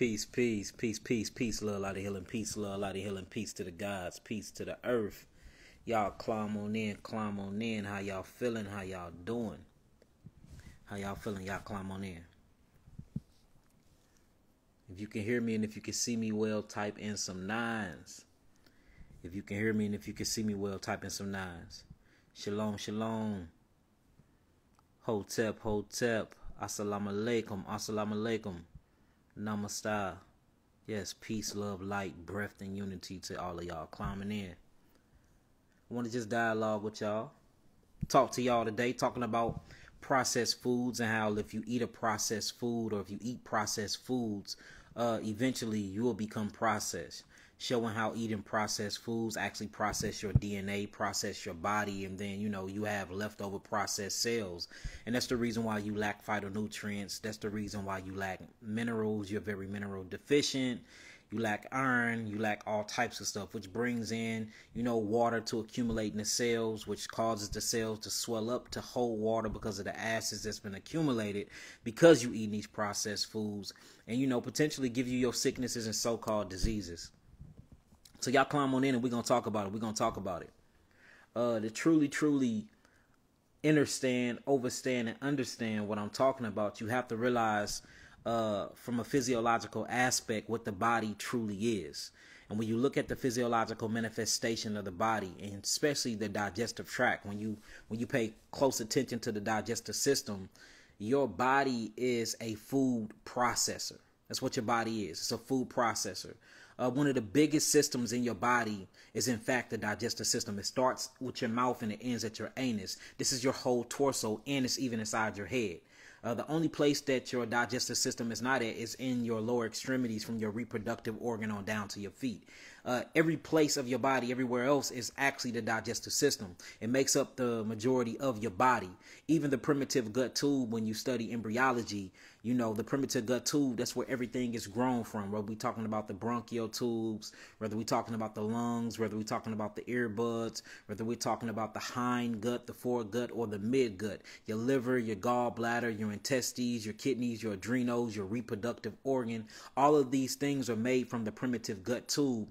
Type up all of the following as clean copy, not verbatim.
Peace, peace, peace, peace, peace, love, light of healing, peace, love, light of healing, peace to the gods, peace to the earth. Y'all climb on in. How y'all feeling? How y'all doing? How y'all feeling? Y'all climb on in. If you can hear me and if you can see me well, type in some nines. If you can hear me and if you can see me well, type in some nines. Shalom, shalom. Hotep, hotep. Assalamu alaikum, assalamu alaikum. Namaste. Yes, peace, love, light, breath, and unity to all of y'all climbing in. I want to just dialogue with y'all. Talk to y'all today, talking about processed foods and how if you eat a processed food or if you eat processed foods, eventually you will become processed. Showing how eating processed foods actually process your DNA, process your body, and then, you have leftover processed cells. And that's the reason why you lack phytonutrients. That's the reason why you lack minerals. You're very mineral deficient. You lack iron. You lack all types of stuff, which brings in, water to accumulate in the cells, which causes the cells to swell up to hold water because of the acids that's been accumulated because you eat these processed foods and, potentially give you your sicknesses and so-called diseases. So y'all climb on in and we're going to talk about it. We're going to talk about it. To truly understand, and understand what I'm talking about, you have to realize from a physiological aspect what the body truly is. And when you look at the physiological manifestation of the body, and especially the digestive tract, when you pay close attention to the digestive system, your body is a food processor. That's what your body is. It's a food processor. One of the biggest systems in your body is, in fact, the digestive system. It starts with your mouth and it ends at your anus. This is your whole torso, and it's even inside your head. The only place that your digestive system is not at is in your lower extremities, from your reproductive organ on down to your feet. Every place of your body, everywhere else, is actually the digestive system. It makes up the majority of your body. Even the primitive gut tube, when you study embryology, the primitive gut tube, that's where everything is grown from. Whether we're talking about the bronchial tubes, whether we're talking about the lungs, whether we're talking about the earbuds, whether we're talking about the hind gut, the foregut, or the midgut, your liver, your gallbladder, your intestines, your kidneys, your adrenals, your reproductive organ, all of these things are made from the primitive gut tube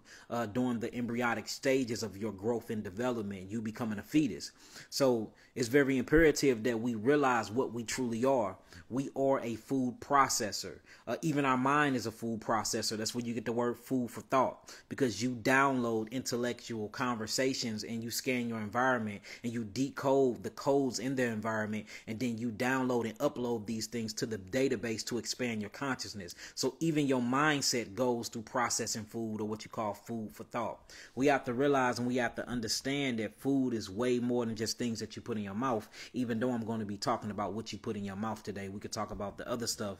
during the embryonic stages of your growth and development, you becoming a fetus. So it's very imperative that we realize what we truly are. We are a food processor. Even our mind is a food processor. That's where you get the word food for thought, because you download intellectual conversations and you scan your environment and you decode the codes in the environment, and then you download and upload these things to the database to expand your consciousness. So even your mindset goes through processing food, or what you call food for thought. We have to realize and we have to understand that food is way more than just things that you put in your mouth, even though I'm going to be talking about what you put in your mouth today. We could talk about the other stuff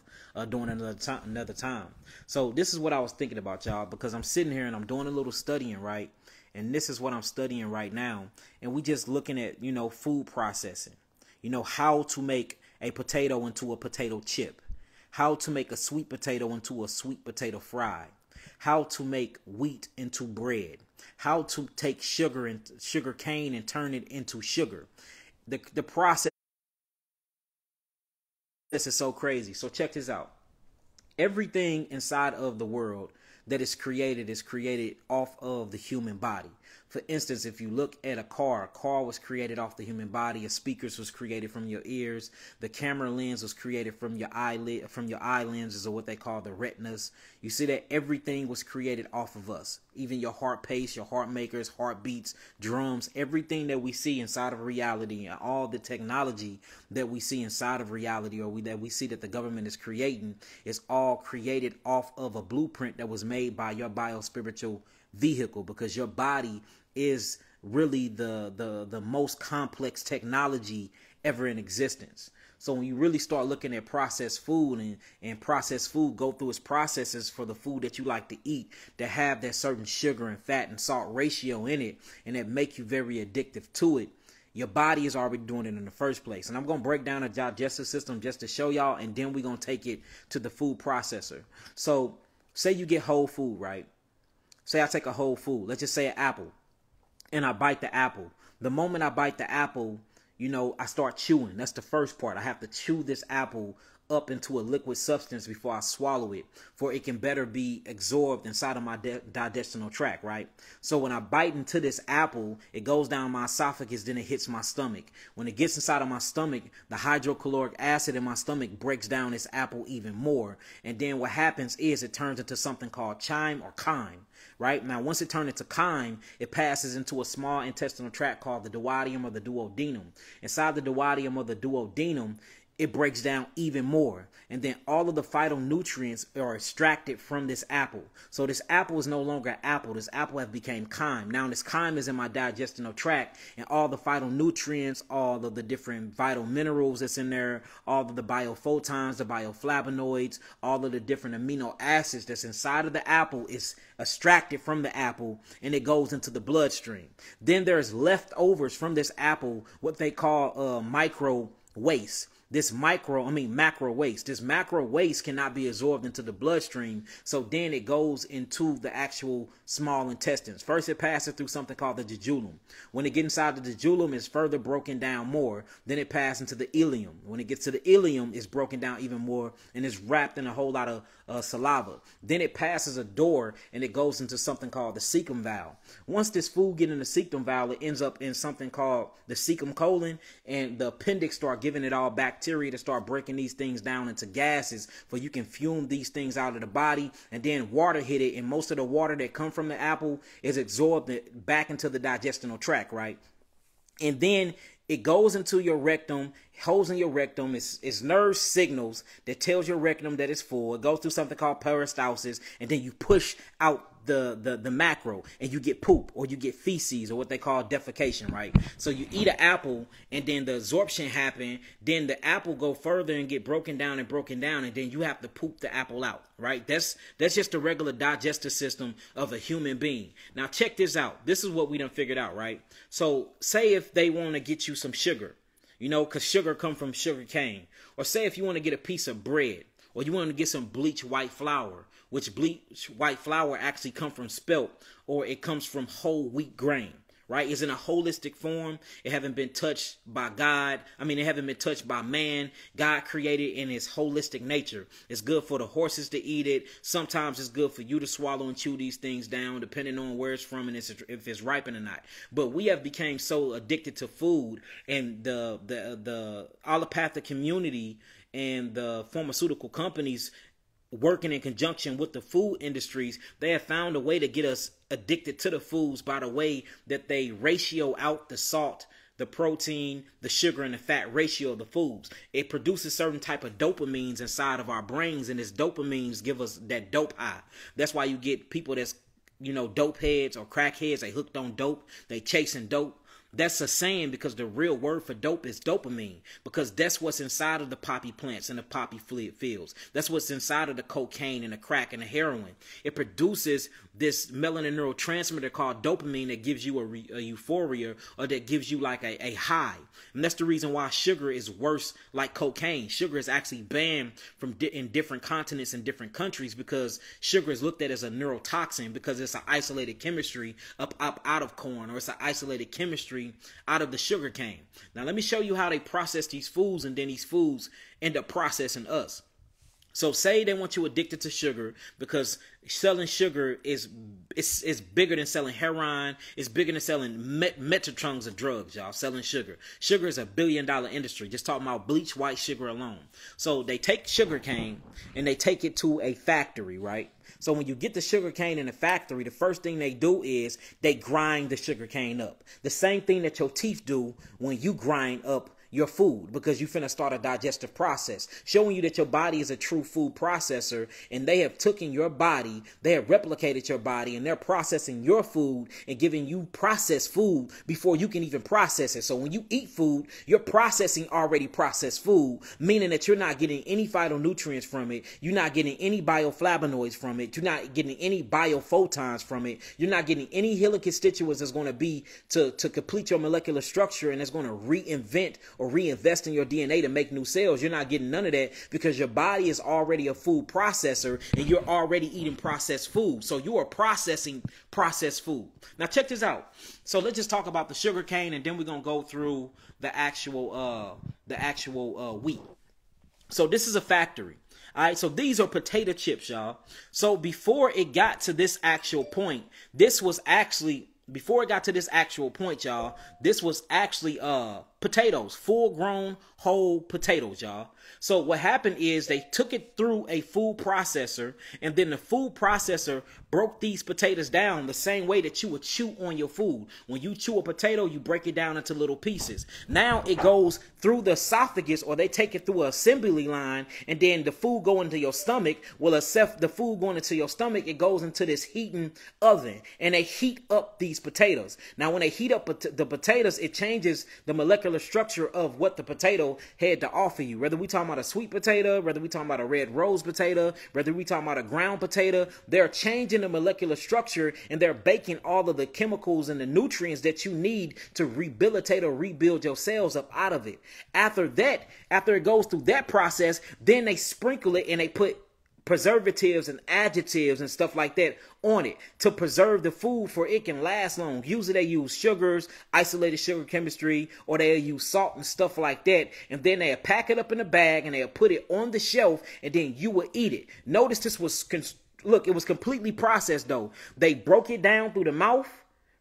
during another time. So this is what I was thinking about, y'all, because I'm sitting here and I'm doing a little studying, right? And this is what I'm studying right now. And we just looking at, food processing, how to make a potato into a potato chip, how to make a sweet potato into a sweet potato fry, how to make wheat into bread, how to take sugar cane and turn it into sugar. The process. This is so crazy. So check this out. Everything inside of the world that is created off of the human body. For instance, if you look at a car was created off the human body. A speakers was created from your ears. The camera lens was created from your eye lenses, or what they call the retinas. You see that everything was created off of us. Even your heart pace, your heart makers, heartbeats, drums, everything that we see inside of reality, and all the technology that we see inside of reality, or that we see that the government is creating, is all created off of a blueprint that was made by your biospiritual vehicle, because your body is really the most complex technology ever in existence. So when you really start looking at processed food, and processed food go through its processes for the food that you like to eat, that have that certain sugar and fat and salt ratio in it, and that make you very addictive to it, your body is already doing it in the first place. And I'm going to break down the digestive system just to show y'all, and then we're going to take it to the food processor. So say you get whole food, right? Say I take a whole food, let's just say an apple, and I bite the apple. The moment I bite the apple, I start chewing. That's the first part. I have to chew this apple up into a liquid substance before I swallow it, for it can better be absorbed inside of my digestional tract, right? So when I bite into this apple, it goes down my esophagus, then it hits my stomach. When it gets inside of my stomach, the hydrochloric acid in my stomach breaks down this apple even more. And then what happens is it turns into something called chyme or chyme. Right now, once it turns into chyme, it passes into a small intestinal tract called the duodenum or the duodenum. Inside the duodenum or the duodenum, it breaks down even more. And then all of the phytonutrients are extracted from this apple. So this apple is no longer an apple. This apple has become chyme. Now this chyme is in my digestional tract, and all the phytonutrients, all of the different vital minerals that's in there, all of the biophotons, the bioflavonoids, all of the different amino acids that's inside of the apple is extracted from the apple, and it goes into the bloodstream. Then there's leftovers from this apple, what they call micro waste. Macro waste. This macro waste cannot be absorbed into the bloodstream. So then it goes into the actual small intestines. First, it passes through something called the jejunum. When it gets inside the jejunum, it's further broken down more. Then it passes into the ileum. When it gets to the ileum, it's broken down even more, and it's wrapped in a whole lot of saliva. Then it passes a door, and it goes into something called the cecum valve. Once this food gets in the cecum valve, it ends up in something called the cecum colon, and the appendix start giving it all bacteria to start breaking these things down into gases, for you can fume these things out of the body, and then water hit it, and most of the water that comes from the apple is absorbed back into the digestional tract, right? And then it goes into your rectum, holes in your rectum. It's nerve signals that tells your rectum that it's full. It goes through something called peristalsis, and then you push out the macro, and you get poop, or you get feces, or what they call defecation, right? So you eat an apple, and then the absorption happen, then the apple go further and get broken down, and then you have to poop the apple out, right? That's just the regular digestive system of a human being. Now check this out. This is what we done figured out, right? So say if they want to get you some sugar, because sugar come from sugar cane, or say if you want to get a piece of bread, or you want to get some bleached white flour, which bleached white flour actually comes from spelt, or it comes from whole wheat grain, right? It's in a holistic form. It haven't been touched by God. It haven't been touched by man. God created in his holistic nature. It's good for the horses to eat it. Sometimes it's good for you to swallow and chew these things down, depending on where it's from and if it's ripened or not. But we have become so addicted to food, and the allopathic community and the pharmaceutical companies working in conjunction with the food industries, they have found a way to get us addicted to the foods by the way that they ratio out the salt, the protein, the sugar, and the fat ratio of the foods. It produces certain type of dopamines inside of our brains, and this dopamines give us that dope high. That's why you get people that's, dope heads or crack heads. They hooked on dope. They chasing dope. That's a saying, because the real word for dope is dopamine, because that's what's inside of the poppy plants and the poppy fields. That's what's inside of the cocaine and the crack and the heroin. It produces this melanin neurotransmitter called dopamine that gives you a euphoria, or that gives you like a high. And that's the reason why sugar is worse like cocaine. Sugar is actually banned in different continents and different countries, because sugar is looked at as a neurotoxin, because it's an isolated chemistry up out of corn, or it's an isolated chemistry out of the sugar cane. Now let me show you how they process these foods, and then these foods end up processing us. So say they want you addicted to sugar, because selling sugar is bigger than selling heroin. It's bigger than selling metatons of drugs, y'all. Selling sugar. Sugar is $1 billion industry. Just talking about bleached white sugar alone. So they take sugar cane and they take it to a factory, right? So when you get the sugar cane in the factory, the first thing they do is they grind the sugar cane up. The same thing that your teeth do when you grind up your food, because you finna start a digestive process, showing you that your body is a true food processor, and they have taken your body, they have replicated your body, and they're processing your food and giving you processed food before you can even process it. So when you eat food, you're processing already processed food, meaning that you're not getting any phytonutrients from it, you're not getting any bioflavonoids from it, you're not getting any biophotons from it, you're not getting any healing constituents that's going to be to complete your molecular structure, and that's going to reinvent or reinvest in your DNA to make new cells. You're not getting none of that, because your body is already a food processor, and you're already eating processed food. So you are processing processed food. Now check this out. So let's just talk about the sugar cane, and then we're going to go through the actual wheat. So this is a factory. All right, so these are potato chips, y'all. So before it got to this actual point, this was actually, before it got to this actual point, y'all, this was actually potatoes, full grown whole potatoes, y'all. So what happened is they took it through a food processor, and then the food processor broke these potatoes down the same way that you would chew on your food. When you chew a potato, you break it down into little pieces. Now it goes through the esophagus, or they take it through an assembly line, and then the food go into your stomach. Well, except the food going into your stomach, it goes into this heating oven, and they heat up these potatoes. Now, when they heat up the potatoes, it changes the molecular structure of what the potato had to offer you. Whether we talking about a sweet potato, whether we talking about a red rose potato, whether we talking about a ground potato, they're changing the molecular structure, and they're baking all of the chemicals and the nutrients that you need to rehabilitate or rebuild your cells up out of it. After that, after it goes through that process, then they sprinkle it and they put preservatives and additives and stuff like that on it to preserve the food for it can last long. Usually they use sugars, isolated sugar chemistry, or they use salt and stuff like that, and then they pack it up in a bag and they'll put it on the shelf, and then you will eat it. Notice this was look, it was completely processed though. They broke it down through the mouth,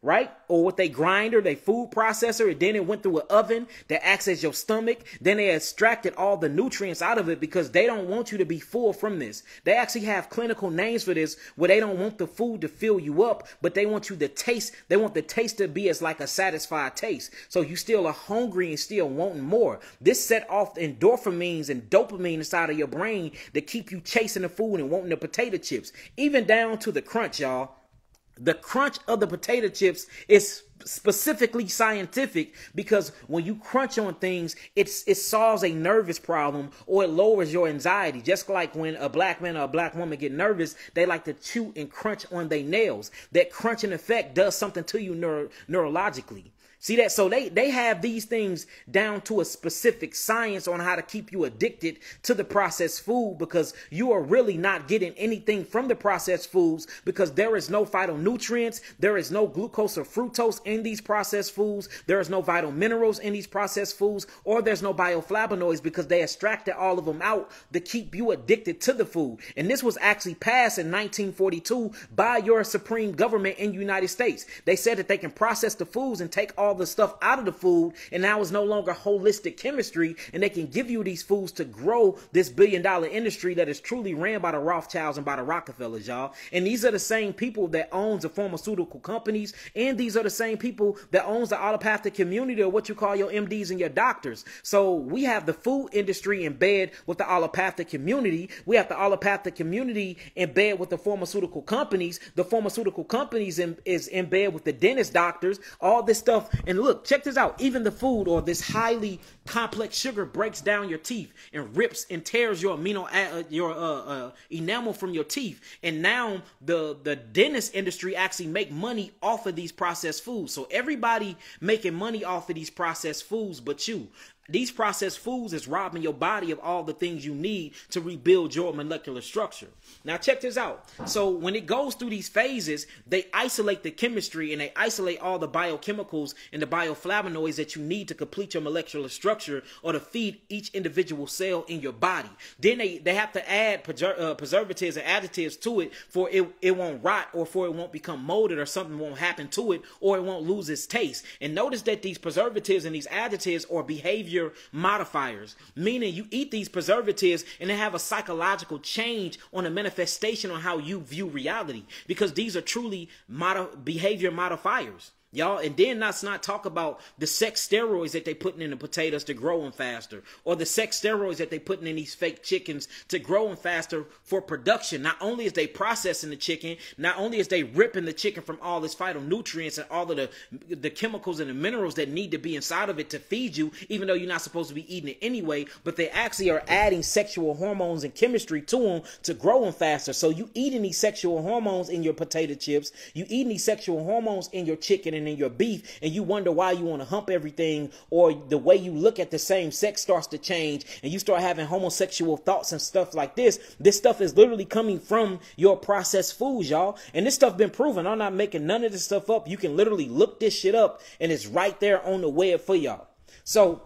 right? Or with a grinder, they food processor, and then it went through an oven that acts as your stomach. Then they extracted all the nutrients out of it because they don't want you to be full from this. They actually have clinical names for this where they don't want the food to fill you up, but they want you to taste. They want the taste to be as like a satisfied taste. So you still are hungry and still wanting more. This set off endorphins and dopamine inside of your brain that keep you chasing the food and wanting the potato chips, even down to the crunch, y'all. The crunch of the potato chips is specifically scientific because when you crunch on things, it solves a nervous problem, or it lowers your anxiety. Just like when a black man or a black woman get nervous, they like to chew and crunch on their nails. That crunching effect does something to you neurologically. See that? So they have these things down to a specific science on how to keep you addicted to the processed food, because you are really not getting anything from the processed foods, because there is no phytonutrients, there is no glucose or fructose in these processed foods, there is no vital minerals in these processed foods, or there's no bioflavonoids, because they extracted all of them out to keep you addicted to the food. And this was actually passed in 1942 by your supreme government in the United States. They said that they can process the foods and take all the stuff out of the food, and now it's no longer holistic chemistry, and they can give you these foods to grow this billion-dollar industry that is truly ran by the Rothschilds and by the Rockefellers, y'all. And these are the same people that owns the pharmaceutical companies, and these are the same people that owns the allopathic community, or what you call your MDs and your doctors. So we have the food industry in bed with the allopathic community. We have the allopathic community in bed with the pharmaceutical companies. The pharmaceutical companies is in bed with the dentist doctors, all this stuff. And look, check this out. Even the food, or this highly complex sugar, breaks down your teeth and rips and tears your enamel from your teeth. And now the dentist industry actually make money off of these processed foods. So everybody making money off of these processed foods but you. These processed foods is robbing your body of all the things you need to rebuild your molecular structure. Now check this out. So when it goes through these phases, they isolate the chemistry and they isolate all the biochemicals and the bioflavonoids that you need to complete your molecular structure, or to feed each individual cell in your body. Then they have to add preservatives and additives to it for it won't rot, or for it won't become molded, or something won't happen to it, or it won't lose its taste. And notice that these preservatives and these additives are behavior modifiers, meaning you eat these preservatives and they have a psychological change on the manifestation on how you view reality, because these are truly behavior modifiers. Y'all, and then let's not talk about the sex steroids that they putting in the potatoes to grow them faster, or the sex steroids that they putting in these fake chickens to grow them faster for production. Not only is they processing the chicken, not only is they ripping the chicken from all its phytonutrients and all of the chemicals and the minerals that need to be inside of it to feed you, even though you're not supposed to be eating it anyway, but they actually are adding sexual hormones and chemistry to them to grow them faster. So you eating these sexual hormones in your potato chips, you eating these sexual hormones in your chicken and in your beef, and you wonder why you want to hump everything, or the way you look at the same sex starts to change, and you start having homosexual thoughts and stuff like this. This stuff is literally coming from your processed foods, y'all. And this stuff been proven. I'm not making none of this stuff up. You can literally look this shit up, and it's right there on the web for y'all. So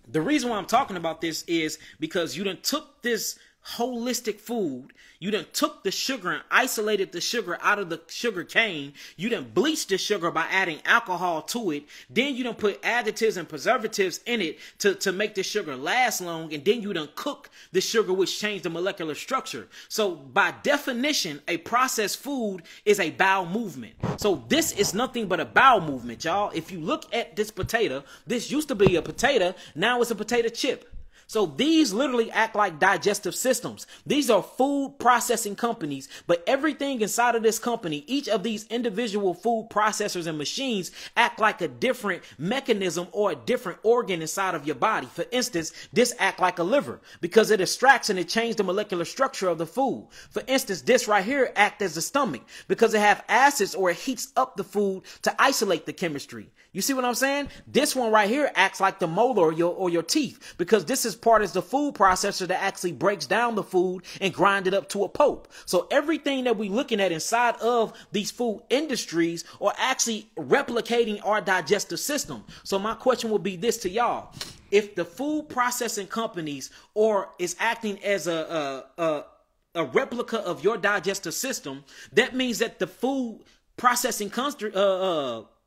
The reason why I'm talking about this is because you done took this holistic food, you done took the sugar and isolated the sugar out of the sugar cane, you done bleached the sugar by adding alcohol to it, then you done put additives and preservatives in it to make the sugar last long, and then you done cook the sugar, which changed the molecular structure. So by definition, a processed food is a bowel movement. So this is nothing but a bowel movement, y'all. If you look at this potato, this used to be a potato, now it's a potato chip. So these literally act like digestive systems. These are food processing companies, but everything inside of this company, each of these individual food processors and machines act like a different mechanism or a different organ inside of your body. For instance, this act like a liver because it extracts and it changes the molecular structure of the food. For instance, this right here act as the stomach because it have acids or it heats up the food to isolate the chemistry. You see what I'm saying? This one right here acts like the molar or your teeth because this is part is the food processor that actually breaks down the food and grind it up to a pulp. So everything that we're looking at inside of these food industries are actually replicating our digestive system. So my question will be this to y'all. If the food processing companies is acting as a replica of your digestive system, that means that the food processing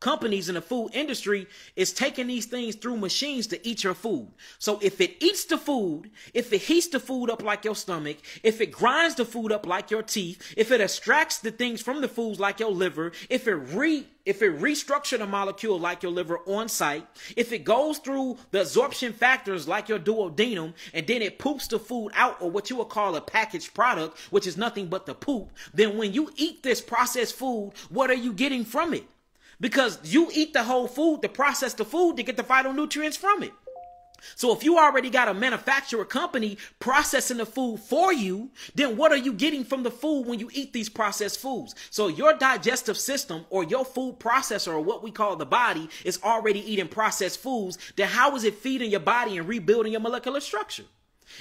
companies in the food industry is taking these things through machines to eat your food. So if it eats the food, if it heats the food up like your stomach, if it grinds the food up like your teeth, if it extracts the things from the foods like your liver, if it restructures the molecule like your liver on site, if it goes through the absorption factors like your duodenum, and then it poops the food out, or what you would call a packaged product, which is nothing but the poop, then when you eat this processed food, what are you getting from it? Because you eat the whole food, to process the food, to get the phytonutrients from it. So if you already got a manufacturer company processing the food for you, then what are you getting from the food when you eat these processed foods? So your digestive system or your food processor, or what we call the body, is already eating processed foods. Then how is it feeding your body and rebuilding your molecular structure?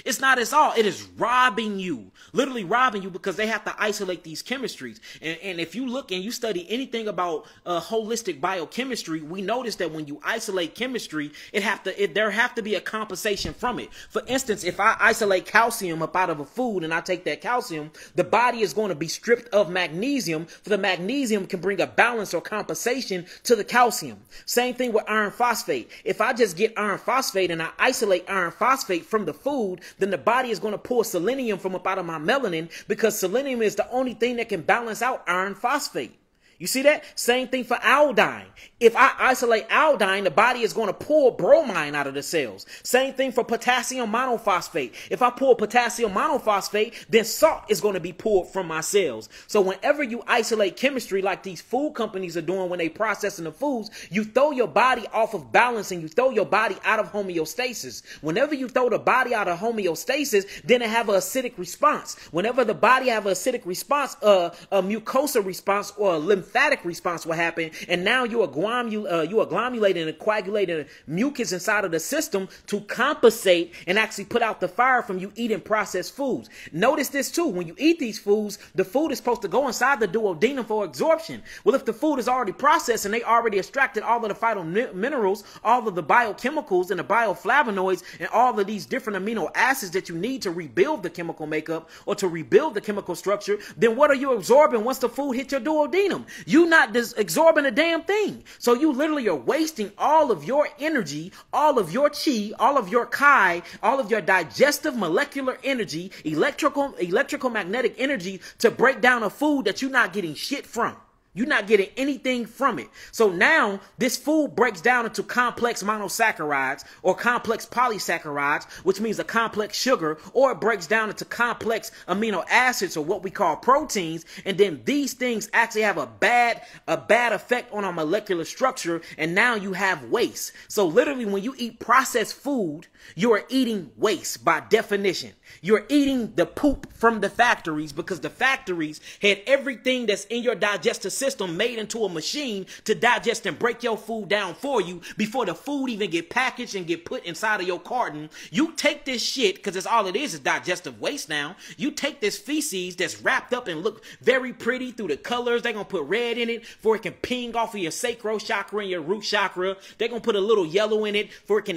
It's not at all. It is robbing you, literally robbing you, because they have to isolate these chemistries. And if you look and you study anything about holistic biochemistry, we notice that when you isolate chemistry, there have to be a compensation from it. For instance, if I isolate calcium up out of a food and I take that calcium, the body is going to be stripped of magnesium, for the magnesium can bring a balance or compensation to the calcium. Same thing with iron phosphate. If I just get iron phosphate and I isolate iron phosphate from the food, then the body is going to pull selenium from up out of my melanin, because selenium is the only thing that can balance out iron phosphate. You see that? Same thing for iodine. If I isolate iodine, the body is going to pull bromine out of the cells. Same thing for potassium monophosphate. If I pull potassium monophosphate, then salt is going to be pulled from my cells. So whenever you isolate chemistry like these food companies are doing when they processing the foods, you throw your body off of balance and you throw your body out of homeostasis. Whenever you throw the body out of homeostasis, then it have an acidic response. Whenever the body have an acidic response, a mucosa response or a lymphatic response will happen, and now you are glomulating and coagulating mucus inside of the system to compensate and actually put out the fire from you eating processed foods. Notice this too: when you eat these foods, the food is supposed to go inside the duodenum for absorption. Well, if the food is already processed and they already extracted all of the phytominerals, all of the biochemicals and the bioflavonoids and all of these different amino acids that you need to rebuild the chemical makeup or to rebuild the chemical structure, then what are you absorbing once the food hits your duodenum? You not absorbing a damn thing. So you literally are wasting all of your energy, all of your chi, all of your kai, all of your digestive molecular energy, electrical magnetic energy to break down a food that you're not getting shit from. You're not getting anything from it. So now this food breaks down into complex monosaccharides or complex polysaccharides, which means a complex sugar, or it breaks down into complex amino acids or what we call proteins. And then these things actually have a bad effect on our molecular structure. And now you have waste. So literally when you eat processed food, you are eating waste by definition. You're eating the poop from the factories, because the factories had everything that's in your digestive system made into a machine to digest and break your food down for you before the food even get packaged and get put inside of your carton. You take this shit, because it's all it is digestive waste now. You take this feces that's wrapped up and look very pretty through the colors. They're going to put red in it for it can ping off of your sacral chakra and your root chakra. They're going to put a little yellow in it for it can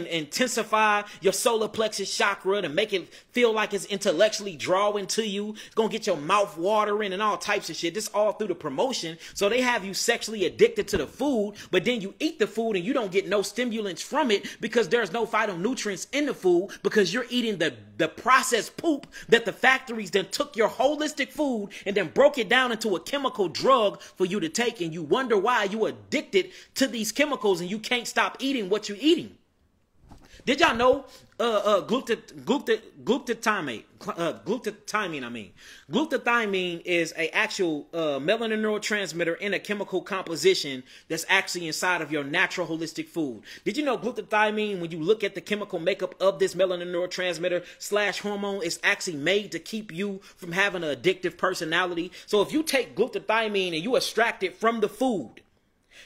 intensify your solar plexus chakra to make it feel like it's intellectually drawing to you. It's going to get your mouth watering and all types of shit. This all through the promotion. So they have you sexually addicted to the food, but then you eat the food and you don't get no stimulants from it because there's no phytonutrients in the food, because you're eating the processed poop that the factories then took your holistic food and then broke it down into a chemical drug for you to take, and you wonder why you're addicted to these chemicals and you can't stop eating what you're eating. Did y'all know Glutathione is a actual melanin neurotransmitter in a chemical composition that's actually inside of your natural holistic food? Did you know glutathione, when you look at the chemical makeup of this melanin neurotransmitter / hormone, is actually made to keep you from having an addictive personality? So if you take glutathione and you extract it from the food,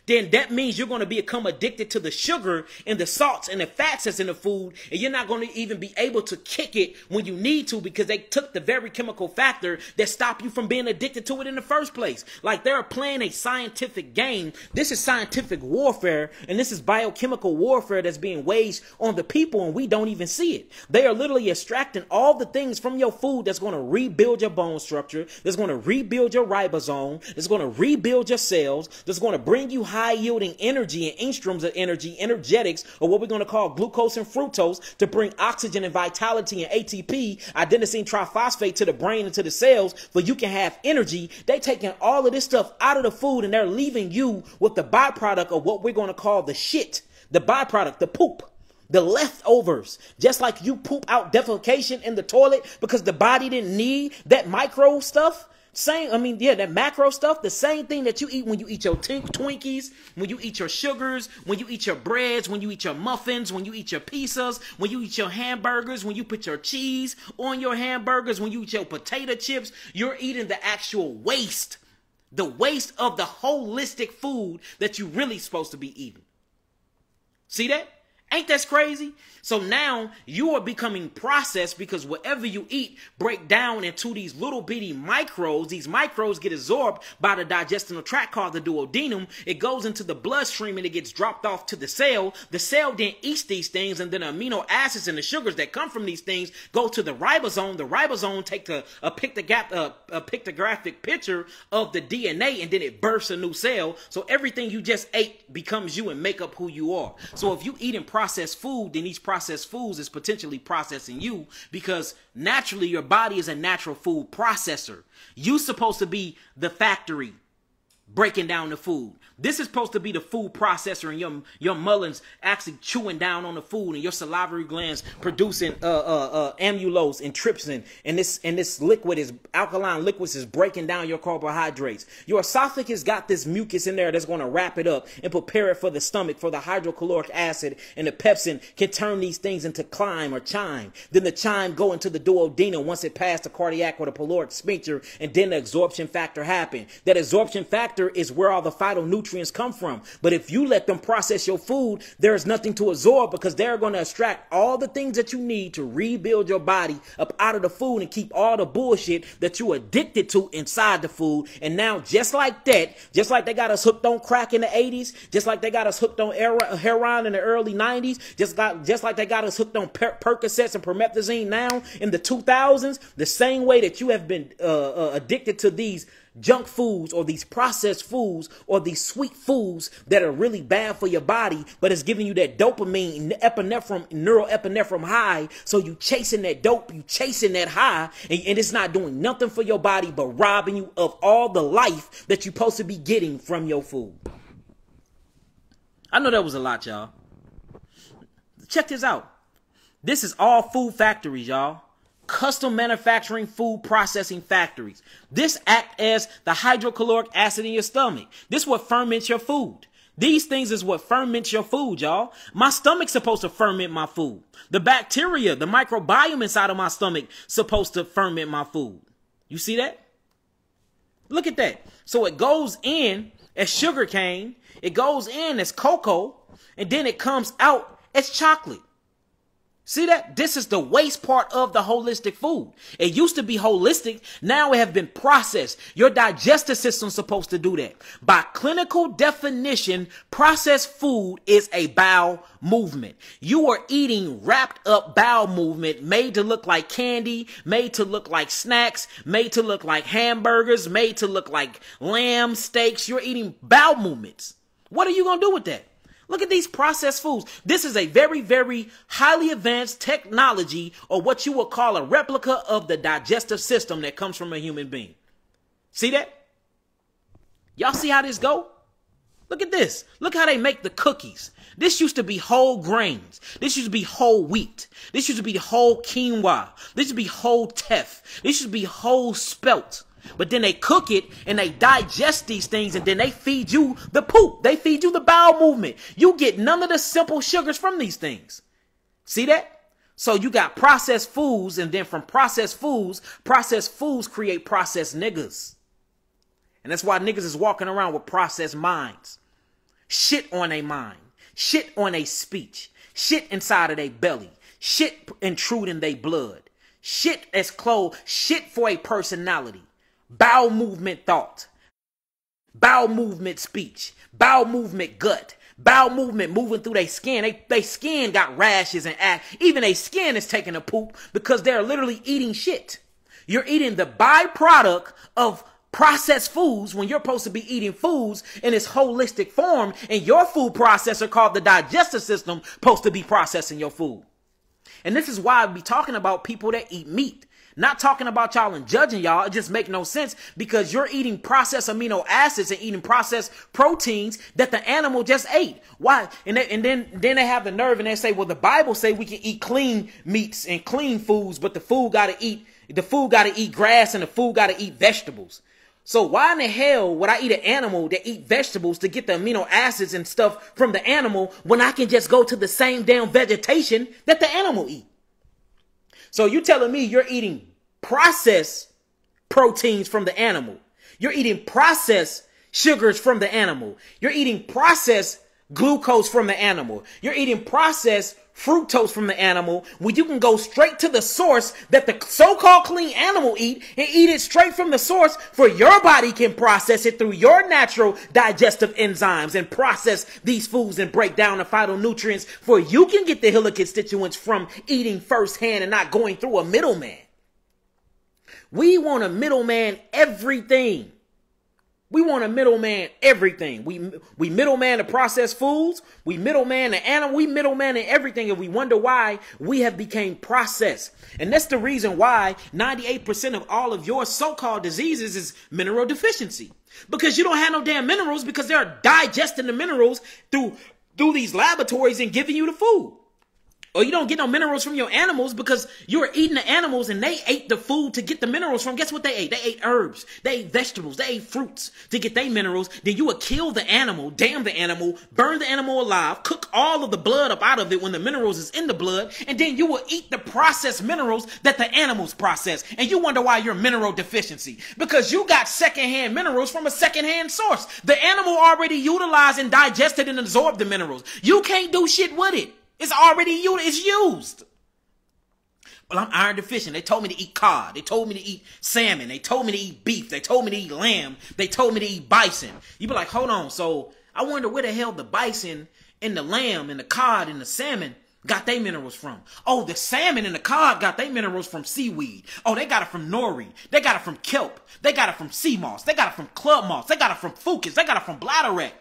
then that means you're going to become addicted to the sugar and the salts and the fats that's in the food, and you're not going to even be able to kick it when you need to, because they took the very chemical factor that stopped you from being addicted to it in the first place. Like they're playing a scientific game. This is scientific warfare, and this is biochemical warfare that's being waged on the people, and we don't even see it. They are literally extracting all the things from your food that's going to rebuild your bone structure, that's going to rebuild your ribosome, that's going to rebuild your cells, that's going to bring you high yielding energy and angstroms of energy, energetics, or what we're going to call glucose and fructose, to bring oxygen and vitality and ATP, adenosine triphosphate, to the brain and to the cells for you can have energy. They taking all of this stuff out of the food, and they're leaving you with the byproduct of what we're going to call the shit, the byproduct, the poop, the leftovers. Just like you poop out defecation in the toilet because the body didn't need that micro stuff. That macro stuff, the same thing that you eat when you eat your Twinkies, when you eat your sugars, when you eat your breads, when you eat your muffins, when you eat your pizzas, when you eat your hamburgers, when you put your cheese on your hamburgers, when you eat your potato chips. You're eating the actual waste, the waste of the holistic food that you're really supposed to be eating. See that? Ain't that crazy? So now you are becoming processed, because whatever you eat break down into these little bitty micros. These micros get absorbed by the digestive tract called the duodenum. It goes into the bloodstream and it gets dropped off to the cell. The cell then eats these things, and then amino acids and the sugars that come from these things go to the ribosome. The ribosome takes a pictographic picture of the DNA, and then it births a new cell. So everything you just ate becomes you and make up who you are. So if you eating processed food, then these processed foods is potentially processing you, because naturally your body is a natural food processor. You're supposed to be the factory breaking down the food. This is supposed to be the food processor, and your mullins actually chewing down on the food, and your salivary glands producing amylose and trypsin, and this liquid is alkaline liquids is breaking down your carbohydrates. Your esophagus got this mucus in there that's going to wrap it up and prepare it for the stomach, for the hydrochloric acid, and the pepsin can turn these things into chyme or chyme. Then the chyme go into the duodenum once it passed the cardiac or the pyloric sphincter, and then the absorption factor happen. That absorption factor is where all the phytonutrients come from. But if you let them process your food, there's nothing to absorb, because they're going to extract all the things that you need to rebuild your body up out of the food and keep all the bullshit that you addicted to inside the food. And now, just like that, just like they got us hooked on crack in the 80s, just like they got us hooked on heroin in the early 90s, just like they got us hooked on Percocets and promethazine now in the 2000s, the same way that you have been addicted to these junk foods or these processed foods or these sweet foods that are really bad for your body, but it's giving you that dopamine, neuroepinephrine high. So you chasing that dope, you chasing that high, and it's not doing nothing for your body but robbing you of all the life that you're supposed to be getting from your food. I know that was a lot, y'all. Check this out. This is all food factories, y'all. Custom manufacturing food processing factories. This act as the hydrochloric acid in your stomach. This is what ferments your food. These things is what ferments your food, y'all. My stomach's supposed to ferment my food. The bacteria, the microbiome inside of my stomach supposed to ferment my food. You see that? Look at that. So it goes in as sugar cane, it goes in as cocoa, and then it comes out as chocolate. See that? This is the waste part of the holistic food. It used to be holistic. Now it have been processed. Your digestive system is supposed to do that. By clinical definition, processed food is a bowel movement. You are eating wrapped up bowel movement made to look like candy, made to look like snacks, made to look like hamburgers, made to look like lamb steaks. You're eating bowel movements. What are you going to do with that? Look at these processed foods. This is a very, very highly advanced technology, or what you would call a replica of the digestive system that comes from a human being. See that? Y'all see how this go? Look at this. Look how they make the cookies. This used to be whole grains. This used to be whole wheat. This used to be whole quinoa. This used to be whole teff. This used to be whole spelt. But then they cook it and they digest these things, and then they feed you the poop. They feed you the bowel movement. You get none of the simple sugars from these things. See that? So you got processed foods, and then from processed foods create processed niggas. And that's why niggas is walking around with processed minds. Shit on their mind. Shit on their speech. Shit inside of their belly. Shit intruding their blood. Shit as clothes. Shit for a personality. Bowel movement thought, bowel movement speech, bowel movement gut, bowel movement moving through their skin. They skin got rashes and even their skin is taking a poop because they're literally eating shit. You're eating the byproduct of processed foods when you're supposed to be eating foods in its holistic form, and your food processor called the digestive system supposed to be processing your food. And this is why I be talking about people that eat meat. Not talking about y'all and judging y'all. It just makes no sense because you're eating processed amino acids and eating processed proteins that the animal just ate. Why? And then they have the nerve and they say, well, the Bible say we can eat clean meats and clean foods, but the food got to eat grass and the food got to eat vegetables. So why in the hell would I eat an animal that eat vegetables to get the amino acids and stuff from the animal when I can just go to the same damn vegetation that the animal eat? So you telling me you're eating processed proteins from the animal. You're eating processed sugars from the animal. You're eating processed glucose from the animal. You're eating processed fructose from the animal, when you can go straight to the source that the so-called clean animal eat and eat it straight from the source, for your body can process it through your natural digestive enzymes and process these foods and break down the phytonutrients, for you can get the healer constituents from eating firsthand and not going through a middleman. We want a middleman everything. We want to middleman everything. We middleman the processed foods. We middleman the animal. We middleman in everything. And we wonder why we have become processed. And that's the reason why 98% of all of your so-called diseases is mineral deficiency. Because you don't have no damn minerals, because they're digesting the minerals through these laboratories and giving you the food. Or you don't get no minerals from your animals because you were eating the animals and they ate the food to get the minerals from. Guess what they ate? They ate herbs. They ate vegetables. They ate fruits to get their minerals. Then you would kill the animal, damn the animal, burn the animal alive, cook all of the blood up out of it when the minerals is in the blood, and then you will eat the processed minerals that the animals process. And you wonder why you're mineral deficiency. Because you got secondhand minerals from a secondhand source. The animal already utilized and digested and absorbed the minerals. You can't do shit with it. It's already used. Well, I'm iron deficient. They told me to eat cod. They told me to eat salmon. They told me to eat beef. They told me to eat lamb. They told me to eat bison. You be like, hold on. So I wonder where the hell the bison and the lamb and the cod and the salmon got their minerals from. Oh, the salmon and the cod got their minerals from seaweed. Oh, they got it from nori. They got it from kelp. They got it from sea moss. They got it from club moss. They got it from fucus. They got it from bladderwrack.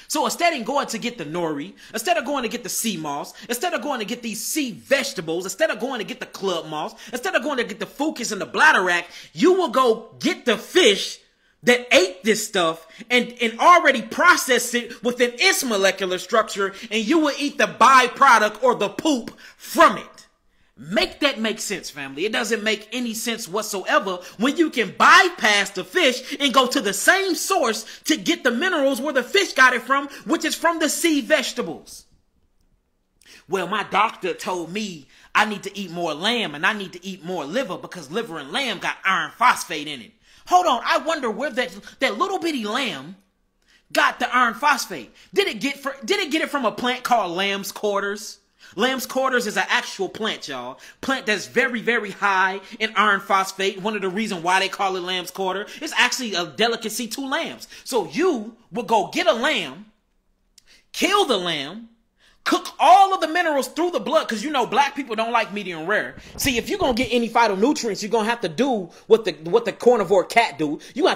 So instead of going to get the nori, instead of going to get the sea moss, instead of going to get these sea vegetables, instead of going to get the club moss, instead of going to get the fucus and the bladderwrack, you will go get the fish that ate this stuff and already processed it within its molecular structure, and you will eat the byproduct or the poop from it. Make that make sense, family. It doesn't make any sense whatsoever when you can bypass the fish and go to the same source to get the minerals where the fish got it from, which is from the sea vegetables. Well, my doctor told me I need to eat more lamb and I need to eat more liver because liver and lamb got iron phosphate in it. hold on, I wonder where that little bitty lamb got the iron phosphate. Did it get it from a plant called lamb's quarters? Lamb's quarters is an actual plant, y'all. Plant that's very, very high in iron phosphate. One of the reasons why they call it lamb's quarter is actually a delicacy to lambs. So you will go get a lamb, kill the lamb, cook all of the minerals through the blood, because you know black people don't like medium rare. See, if you're gonna get any phytonutrients, you're gonna have to do what the carnivore cat do. You're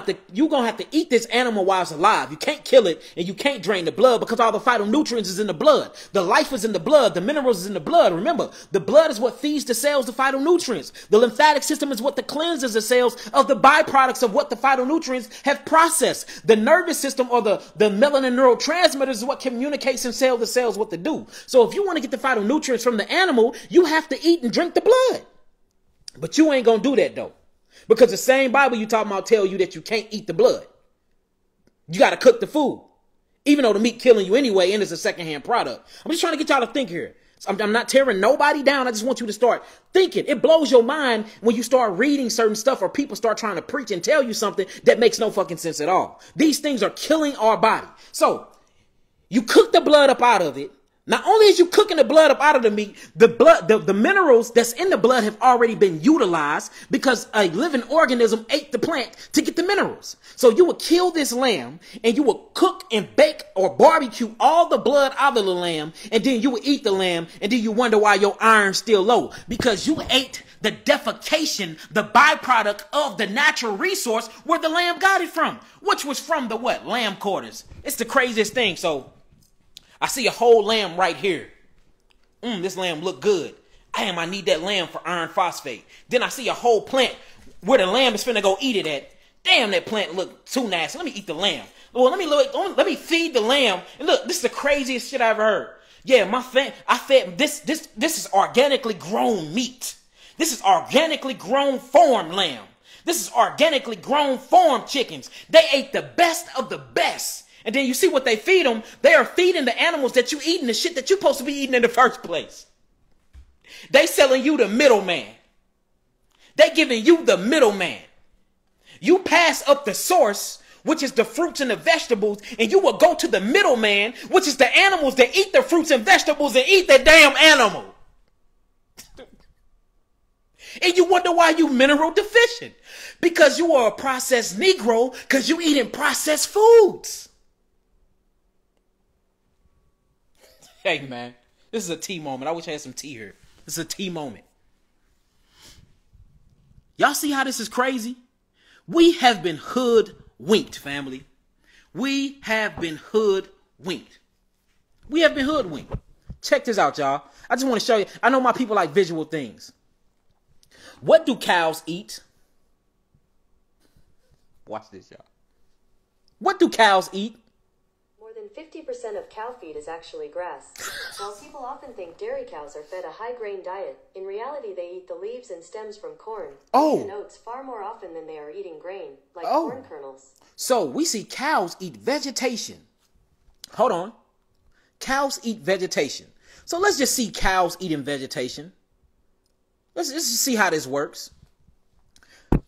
gonna have to eat this animal while it's alive. You can't kill it and you can't drain the blood, because all the phytonutrients is in the blood. The life is in the blood. The minerals is in the blood. Remember, the blood is what feeds the cells the phytonutrients. The lymphatic system is what cleanses the cells of the byproducts of what the phytonutrients have processed. The nervous system, or the melanin neurotransmitters, is what communicates and tells the cells what to do. So if you want to get the phytonutrients from the animal, you have to eat and drink the blood. But you ain't going to do that though. Because the same Bible you talking about tell you that you can't eat the blood. You got to cook the food. Even though the meat killing you anyway and it's a secondhand product. I'm just trying to get y'all to think here. I'm not tearing nobody down. I just want you to start thinking. It blows your mind when you start reading certain stuff or people start trying to preach and tell you something that makes no fucking sense at all. These things are killing our body. So you cook the blood up out of it. Not only is you cooking the blood up out of the meat, the minerals that's in the blood have already been utilized because a living organism ate the plant to get the minerals. So you would kill this lamb and you would cook and bake or barbecue all the blood out of the lamb, and then you would eat the lamb, and then you wonder why your iron's still low, because you ate the defecation, the byproduct of the natural resource where the lamb got it from, which was from the what? Lamb quarters. It's the craziest thing. So I see a whole lamb right here. This lamb look good. Damn, I need that lamb for iron phosphate. Then I see a whole plant where the lamb is finna go eat it at. Damn, that plant look too nasty. Let me eat the lamb. Well, let me feed the lamb. And look, this is the craziest shit I ever heard. Yeah, I fed this is organically grown meat. This is organically grown farm lamb. This is organically grown farm chickens. They ate the best of the best. And then you see what they feed them. They are feeding the animals that you eating the shit that you're supposed to be eating in the first place. They selling you the middleman. They giving you the middleman. You pass up the source, which is the fruits and the vegetables, and you will go to the middleman, which is the animals that eat the fruits and vegetables and eat the damn animal. And you wonder why you mineral deficient. Because you are a processed Negro, because you eating processed foods. Hey, man, this is a tea moment. I wish I had some tea here. This is a tea moment. Y'all see how this is crazy? We have been hoodwinked, family. We have been hoodwinked. We have been hoodwinked. Check this out, y'all. I just want to show you. I know my people like visual things. What do cows eat? Watch this, y'all. What do cows eat? 50% of cow feed is actually grass. While people often think dairy cows are fed a high-grain diet, in reality they eat the leaves and stems from corn and oats far more often than they are eating grain, like corn kernels. So we see cows eat vegetation. Hold on. Cows eat vegetation. So let's just see cows eating vegetation. Let's just see how this works.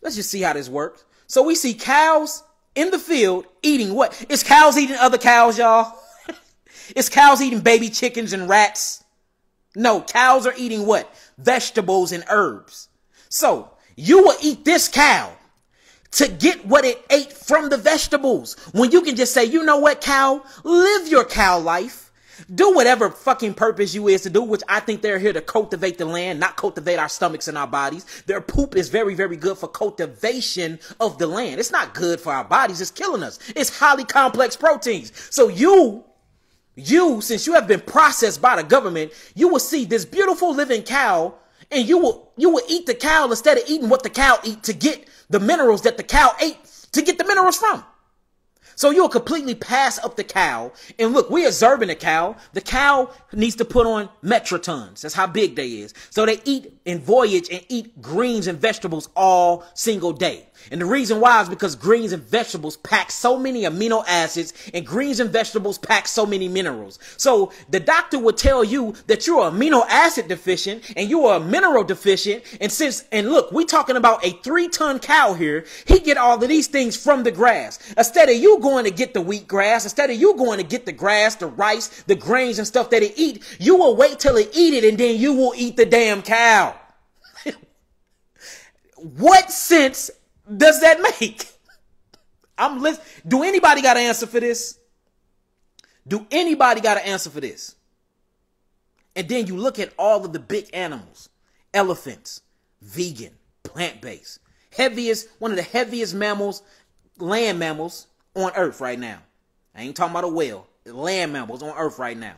Let's just see how this works. So we see cows in the field eating what? Is cows eating other cows, y'all? Is cows eating baby chickens and rats? No, cows are eating what? Vegetables and herbs. So you will eat this cow to get what it ate from the vegetables. When you can just say, you know what, cow? Live your cow life. Do whatever fucking purpose you is to do, which I think they're here to cultivate the land, not cultivate our stomachs and our bodies. Their poop is very, very good for cultivation of the land. It's not good for our bodies. It's killing us. It's highly complex proteins. So you, since you have been processed by the government, you will see this beautiful living cow, and you will eat the cow instead of eating what the cow eat to get the minerals that the cow ate to get the minerals from. So you'll completely pass up the cow. And look, we're observing the cow. The cow needs to put on metrotons. That's how big they is. So they eat and voyage and eat greens and vegetables all single day. And the reason why is because greens and vegetables pack so many amino acids, and greens and vegetables pack so many minerals. So the doctor would tell you that you're amino acid deficient and you are mineral deficient. And look, we're talking about a 3-ton cow here. He get all of these things from the grass. Instead of you going to get the wheatgrass, instead of you going to get the grass, the rice, the grains and stuff that it eat, you will wait till it eat it and then you will eat the damn cow. What sense does that make? I'm listening. Do anybody got an answer for this? Do anybody got an answer for this? And then you look at all of the big animals, elephants, vegan, plant-based, one of the heaviest mammals, land mammals on earth right now. I ain't talking about a whale, land mammals on earth right now.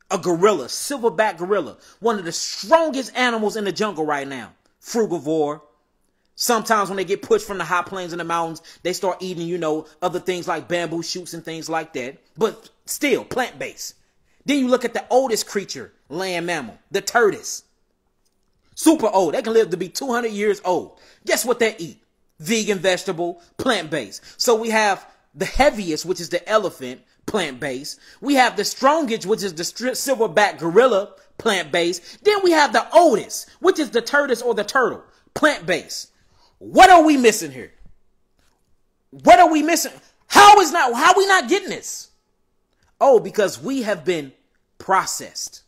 A gorilla, silverback gorilla, one of the strongest animals in the jungle right now. Frugivore. Sometimes when they get pushed from the high plains and the mountains, they start eating, other things like bamboo shoots and things like that. But still, plant-based. Then you look at the oldest creature, land mammal, the tortoise. Super old. They can live to be 200 years old. Guess what they eat? Vegan, vegetable, plant-based. So we have the heaviest, which is the elephant, plant-based. We have the strongest, which is the silverback gorilla, plant-based. Then we have the oldest, which is the tortoise or the turtle, plant-based. What are we missing here? What are we missing? How are we not getting this? Oh, because we have been processed.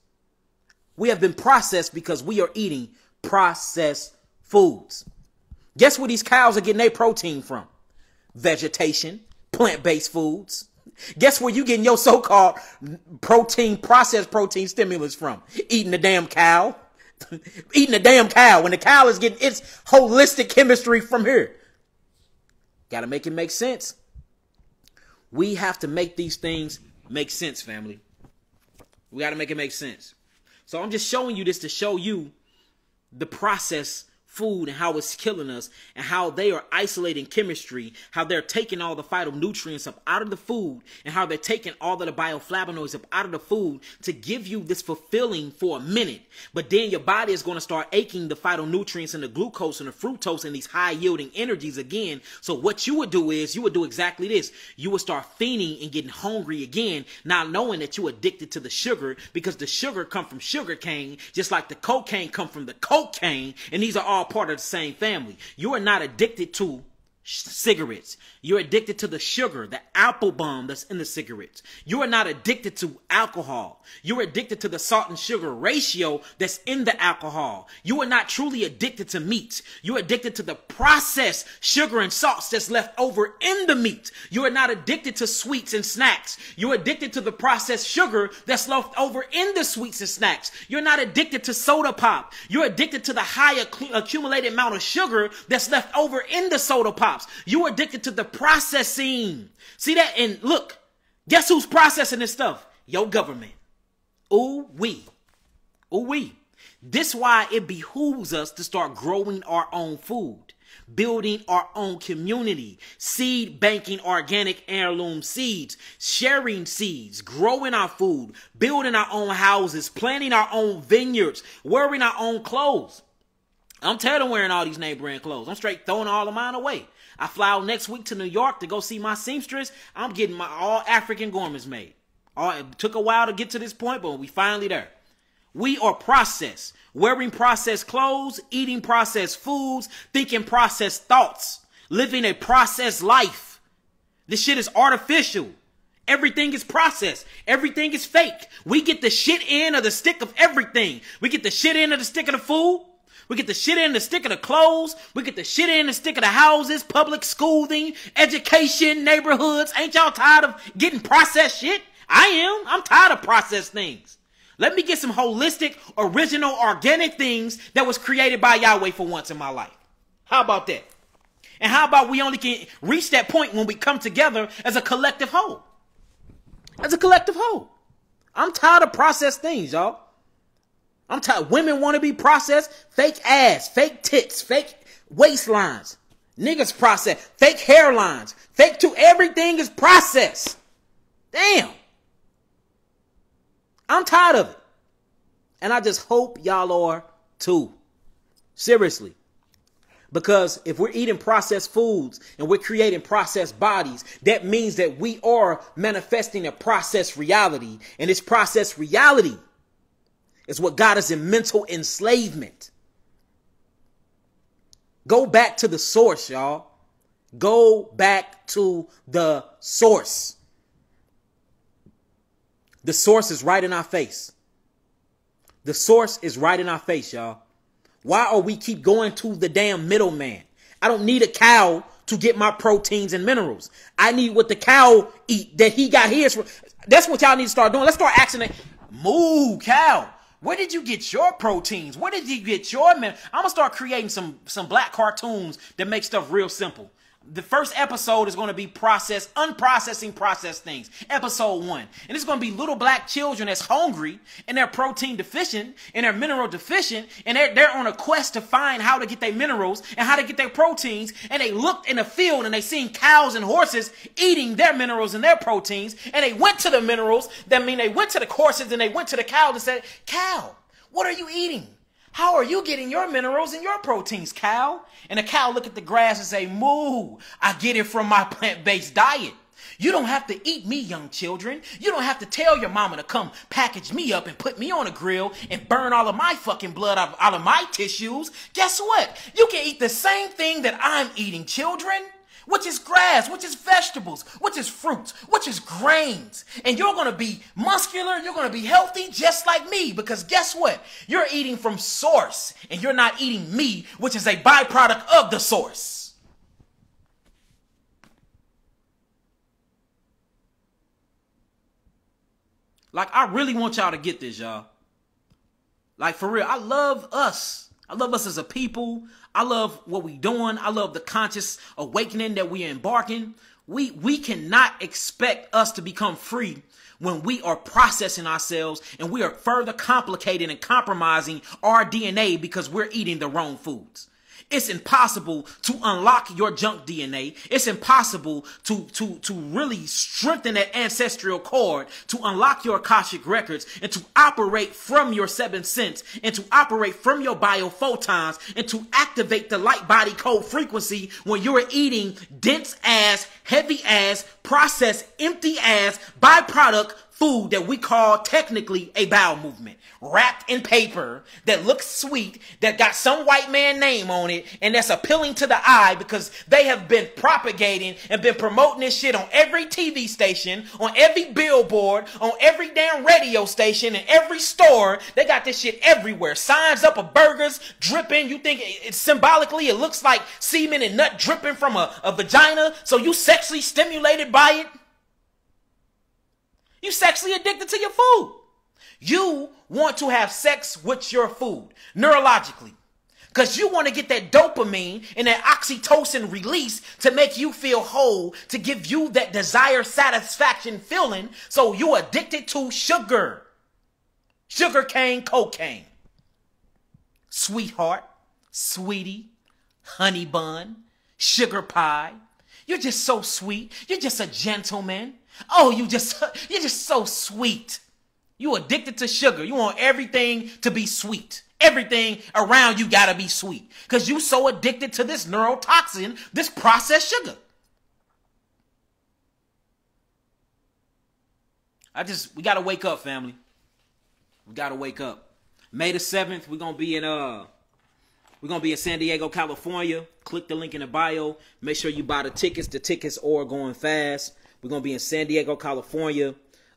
We have been processed because we are eating processed foods. Guess where these cows are getting their protein from? Vegetation, plant-based foods. Guess where you getting your so-called processed protein stimulants from? Eating the damn cow. Eating the damn cow when the cow is getting its holistic chemistry from here. Got to make it make sense. We have to make these things make sense, family. We got to make it make sense. So I'm just showing you this to show you the process food and how it's killing us and how they are isolating chemistry, how they're taking all the phytonutrients up out of the food and how they're taking all of the bioflavonoids up out of the food to give you this fulfilling for a minute. But then your body is going to start aching the phytonutrients and the glucose and the fructose and these high yielding energies again. So what you would do is you would do exactly this. You would start fiending and getting hungry again, not knowing that you're addicted to the sugar because the sugar come from sugar cane, just like the cocaine come from the cocaine. And these are all part of the same family. You are not addicted to cigarettes. You're addicted to the sugar, the apple bomb that's in the cigarettes. You are not addicted to alcohol. You're addicted to the salt and sugar ratio that's in the alcohol. You are not truly addicted to meat. You're addicted to the processed sugar and salts that's left over in the meat. You are not addicted to sweets and snacks. You're addicted to the processed sugar that's left over in the sweets and snacks. You're not addicted to soda pop. You're addicted to the high accumulated amount of sugar that's left over in the soda pop. You're addicted to the processing. See that? And look, guess who's processing this stuff? Your government. Ooh wee. Ooh wee. This why it behooves us to start growing our own food, building our own community, seed banking organic heirloom seeds, sharing seeds, growing our food, building our own houses, planting our own vineyards, wearing our own clothes. I'm tired of wearing all these name brand clothes. I'm straight throwing all of mine away. I fly out next week to New York to go see my seamstress. I'm getting my all African garments made. It took a while to get to this point, but we finally there. We are processed, wearing processed clothes, eating processed foods, thinking processed thoughts, living a processed life. This shit is artificial. Everything is processed. Everything is fake. We get the shit end of the stick of everything. We get the shit end of the stick of the food. We get the shit in the stick of the clothes. We get the shit in the stick of the houses, public schooling, education, neighborhoods. Ain't y'all tired of getting processed shit? I am. I'm tired of processed things. Let me get some holistic, original, organic things that was created by Yahweh for once in my life. How about that? And how about we only can reach that point when we come together as a collective whole? As a collective whole. I'm tired of processed things, y'all. I'm tired. Women want to be processed. Fake ass, fake tits, fake waistlines. Niggas processed. Fake hairlines. Fake too. Everything is processed. Damn. I'm tired of it. And I just hope y'all are too. Seriously. Because if we're eating processed foods and we're creating processed bodies, that means that we are manifesting a processed reality. And this processed reality is what got us in mental enslavement. Go back to the source, y'all. Go back to the source. The source is right in our face. The source is right in our face, y'all. Why are we keep going to the damn middleman? I don't need a cow to get my proteins and minerals. I need what the cow eat that he got his. That's what y'all need to start doing. Let's start asking it. Moo, cow. Where did you get your proteins? Where did you get your I'm gonna start creating some black cartoons that make stuff real simple. The first episode is going to be unprocessing processed things. Episode 1. And it's going to be little black children that's hungry and they're protein deficient and they're mineral deficient. And they're on a quest to find how to get their minerals and how to get their proteins. And they looked in the field and they seen cows and horses eating their minerals and their proteins. And they went to the minerals. That mean they went to the horses and they went to the cow and said, "Cow, what are you eating? How are you getting your minerals and your proteins, cow?" And the cow look at the grass and say, "Moo, I get it from my plant-based diet. You don't have to eat me, young children. You don't have to tell your mama to come package me up and put me on a grill and burn all of my fucking blood out of my tissues. Guess what? You can eat the same thing that I'm eating, children. Which is grass, which is vegetables, which is fruits, which is grains. And you're going to be muscular, you're going to be healthy just like me. Because guess what? You're eating from source and you're not eating me, which is a byproduct of the source." Like, I really want y'all to get this, y'all. Like, for real, I love us. I love us as a people. I love what we doing. I love the conscious awakening that we are embarking. We cannot expect us to become free when we are processing ourselves and we are further complicating and compromising our DNA because we're eating the wrong foods. It's impossible to unlock your junk DNA. It's impossible to really strengthen that ancestral cord, to unlock your Akashic records, and to operate from your seventh sense, and to operate from your biophotons, and to activate the light body code frequency when you're eating dense ass, heavy ass, processed, empty ass, byproduct food that we call technically a bowel movement, wrapped in paper that looks sweet, that got some white man name on it, and that's appealing to the eye because they have been propagating and been promoting this shit on every TV station, on every billboard, on every damn radio station, in every store. They got this shit everywhere. Signs up of burgers dripping. You think it's symbolically, it looks like semen and nut dripping from a vagina, so you sexually stimulated by it. You sexually addicted to your food. You want to have sex with your food neurologically because you want to get that dopamine and that oxytocin release to make you feel whole, to give you that desire satisfaction feeling. So you're addicted to sugar, cane, cocaine, sweetheart, sweetie, honey bun, sugar pie. You're just so sweet. You're just a gentleman. Oh, you're just so sweet. You addicted to sugar. You want everything to be sweet. Everything around you gotta be sweet. Because you so addicted to this neurotoxin, this processed sugar. We gotta wake up, family. We gotta wake up. May the 7th, we're gonna be in San Diego, California. Click the link in the bio. Make sure you buy the tickets. The tickets are going fast. We're going to be in San Diego, California.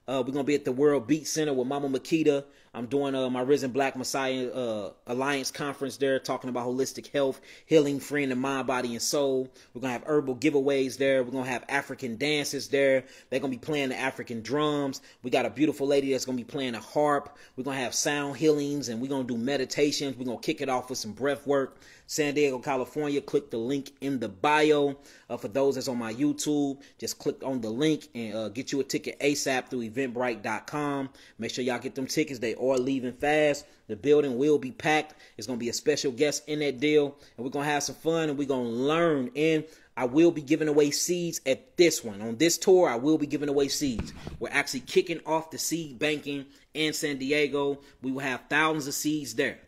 We're going to be at the World Beat Center with Mama Makita. I'm doing my Risen Black Messiah Alliance conference there, talking about holistic health, healing, freeing the mind, body, and soul. We're going to have herbal giveaways there. We're going to have African dances there. They're going to be playing the African drums. We got a beautiful lady that's going to be playing a harp. We're going to have sound healings, and we're going to do meditations. We're going to kick it off with some breath work. San Diego, California. Click the link in the bio. For those that's on my YouTube, just click on the link and get you a ticket ASAP through eventbrite.com. Make sure y'all get them tickets. They are leaving fast. The building will be packed. It's going to be a special guest in that deal. And we're going to have some fun and we're going to learn. And I will be giving away seeds at this one. On this tour, I will be giving away seeds. We're actually kicking off the seed banking in San Diego. We will have thousands of seeds there.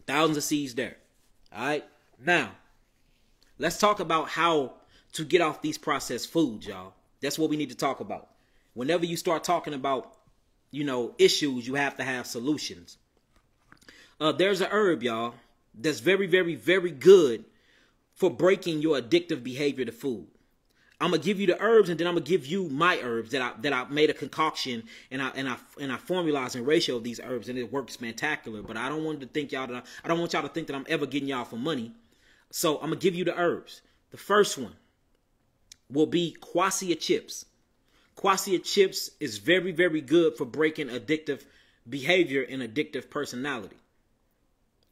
Thousands of seeds there. All right. Now, let's talk about how to get off these processed foods, y'all. That's what we need to talk about. Whenever you start talking about, issues, you have to have solutions. There's a herb, y'all, that's very, very, very good for breaking your addictive behavior to food. I'm gonna give you the herbs, and then I'm gonna give you my herbs that I made a concoction, and I formulated a ratio of these herbs, and it works spectacular. But I don't want to think y'all that I don't want y'all to think that I'm ever getting y'all for money. So I'm gonna give you the herbs. The first one will be quassia chips. Quassia chips is very, very good for breaking addictive behavior and addictive personality.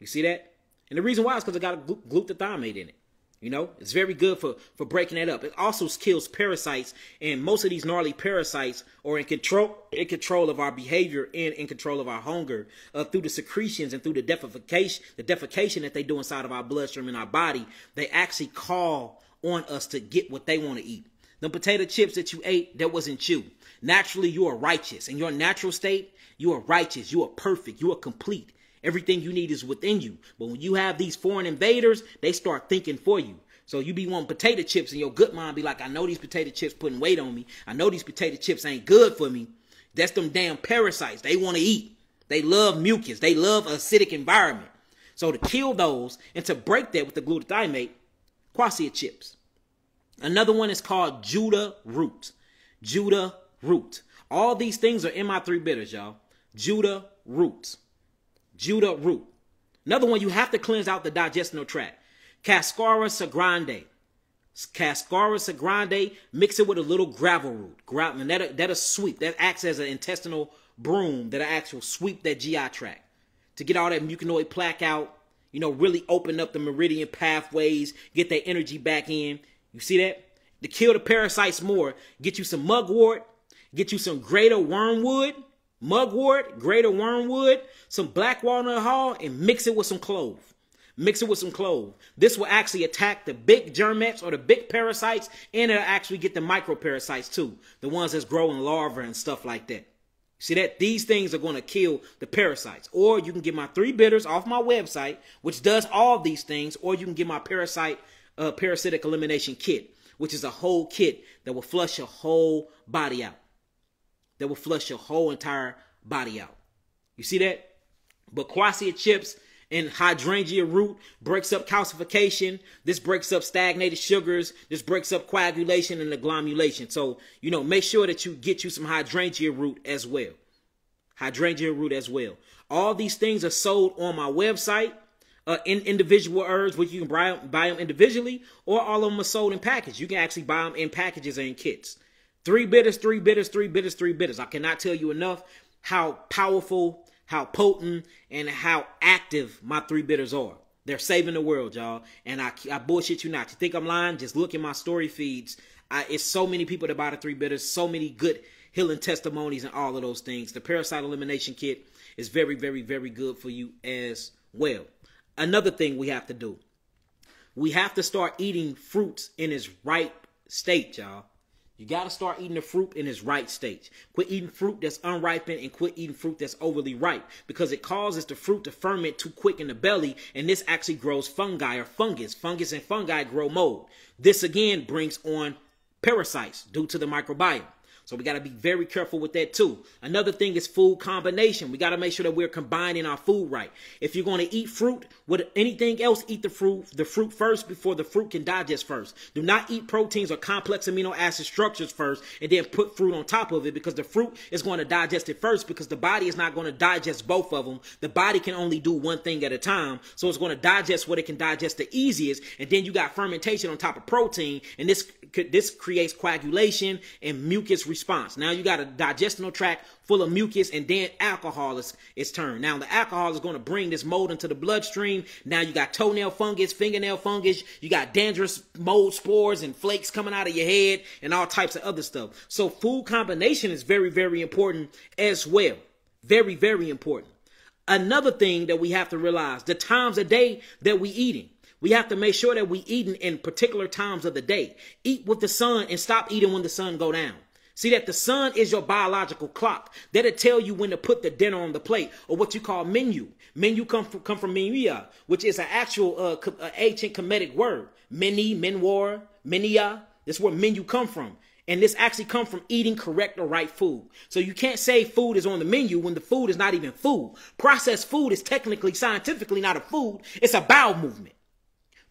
You see that? And the reason why is because it got glutathione in it. You know, it's very good for breaking that up. It also kills parasites, and most of these gnarly parasites are in control of our behavior and in control of our hunger through the secretions and through the defecation that they do inside of our bloodstream and our body. They actually call on us to get what they want to eat. The potato chips that you ate, that wasn't you. Naturally, you are righteous. In your natural state, you are righteous. You are perfect. You are complete. Everything you need is within you. But when you have these foreign invaders, they start thinking for you. So you be wanting potato chips, and your good mind be like, I know these potato chips putting weight on me. I know these potato chips ain't good for me. That's them damn parasites. They want to eat. They love mucus. They love acidic environment. So to kill those and to break that with the glutathione, quassia chips. Another one is called Judah root. Judah root. All these things are in my 3 bitters, y'all. Judah root. Judah root. Another one, you have to cleanse out the digestional tract. Cascara sagrande. Cascara sagrande, mix it with a little gravel root. And that'll sweep. That acts as an intestinal broom that'll actually sweep that GI tract to get all that mucinoid plaque out. You know, really open up the meridian pathways, get that energy back in. You see that? To kill the parasites more, get you some mugwort, get you some greater wormwood, mugwort, greater wormwood, some black walnut hull, and mix it with some clove. Mix it with some clove. This will actually attack the big germets or the big parasites, and it'll actually get the microparasites too, the ones that's growing larvae and stuff like that. See that? These things are going to kill the parasites. Or you can get my 3 bitters off my website, which does all these things, or you can get my parasitic elimination kit, which is a whole kit that will flush your whole body out. That will flush your whole entire body out. You see that? But quassia chips and hydrangea root breaks up calcification. This breaks up stagnated sugars. This breaks up coagulation and agglomulation. So, you know, make sure that you get you some hydrangea root as well. Hydrangea root as well. All these things are sold on my website. In individual herbs, which you can buy them individually, or all of them are sold in packages. You can actually buy them in packages and in kits. 3 bitters, 3 bitters, 3 bitters, 3 bitters. I cannot tell you enough how powerful, how potent, and how active my 3 bitters are. They're saving the world, y'all. And I bullshit you not. You think I'm lying? Just look at my story feeds. It's so many people that buy the 3 bitters, so many good healing testimonies and all of those things. The parasite elimination kit is very, very, very good for you as well. Another thing we have to do, we have to start eating fruits in its right state, y'all. You got to start eating the fruit in its right state. Quit eating fruit that's unripened and quit eating fruit that's overly ripe, because it causes the fruit to ferment too quick in the belly, and this actually grows fungi or fungus. Fungus and fungi grow mold. This again brings on parasites due to the microbiome. So we got to be very careful with that too. Another thing is food combination. We got to make sure that we're combining our food right. If you're going to eat fruit with anything else, eat the fruit first before the fruit can digest first. Do not eat proteins or complex amino acid structures first and then put fruit on top of it, because the fruit is going to digest it first, because the body is not going to digest both of them. The body can only do one thing at a time. So it's going to digest what it can digest the easiest. And then you got fermentation on top of protein. And this creates coagulation and mucus response. Now you got a digestional tract full of mucus, and then alcohol is turned. Now the alcohol is going to bring this mold into the bloodstream. Now you got toenail fungus, fingernail fungus, you got dangerous mold spores and flakes coming out of your head and all types of other stuff. So food combination is very, very important as well. Very, very important. Another thing that we have to realize, the times of day that we eating. We have to make sure that we eating in particular times of the day. Eat with the sun and stop eating when the sun go down. See that the sun is your biological clock. That'll tell you when to put the dinner on the plate, or what you call menu. Menu come from menuia, which is an actual ancient Kemetic word. Meni, menwar, menia. That's where menu come from. And this actually comes from eating correct or right food. So you can't say food is on the menu when the food is not even food. Processed food is technically, scientifically not a food. It's a bowel movement.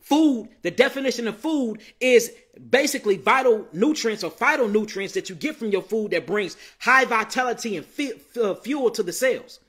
Food, the definition of food is basically vital nutrients or phytonutrients that you get from your food that brings high vitality and fuel to the cells.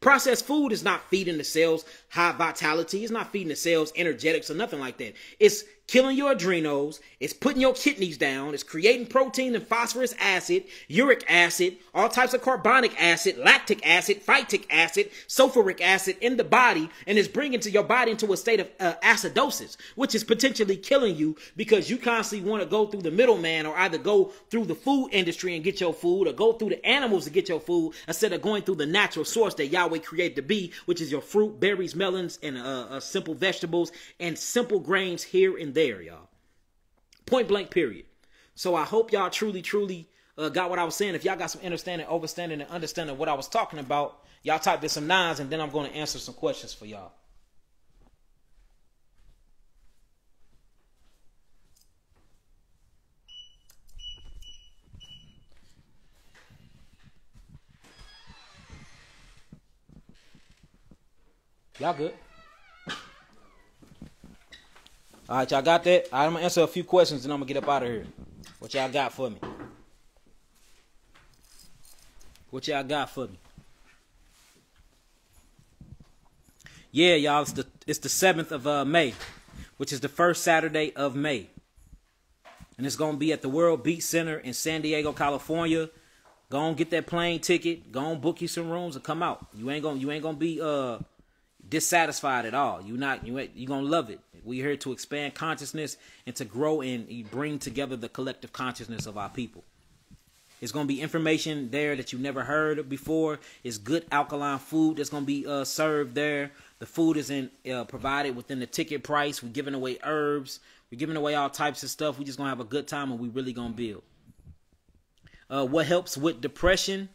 Processed food is not feeding the cells high vitality. It's not feeding the cells energetics or nothing like that. It's killing your adrenals. It's putting your kidneys down. It's creating protein and phosphorus acid, uric acid, all types of carbonic acid, lactic acid, phytic acid, sulfuric acid in the body, and it's bringing to your body into a state of acidosis, which is potentially killing you because you constantly want to go through the middleman or either go through the food industry and get your food or go through the animals to get your food instead of going through the natural source that Yahweh created to be, which is your fruit, berries, melons, and simple vegetables and simple grains here and there, y'all. Point blank, period. So I hope y'all truly got what I was saying. If y'all got some understanding, overstanding, and understanding what I was talking about, y'all type in some nines, and then I'm going to answer some questions for y'all. Y'all good? All right, y'all got that? All right, I'm going to answer a few questions, and I'm going to get up out of here. What y'all got for me? What y'all got for me? Yeah, y'all, it's the 7th of May, which is the first Saturday of May. And it's going to be at the World Beat Center in San Diego, California. Go on, get that plane ticket. Go on, book you some rooms and come out. You ain't gonna be dissatisfied at all. You're gonna love it. We're here to expand consciousness and to grow and bring together the collective consciousness of our people. It's going to be information there that you never heard of before. It's good alkaline food that's going to be served there. The food is provided within the ticket price. We're giving away herbs. We're giving away all types of stuff. We're just going to have a good time, and we really going to build. What helps with depression?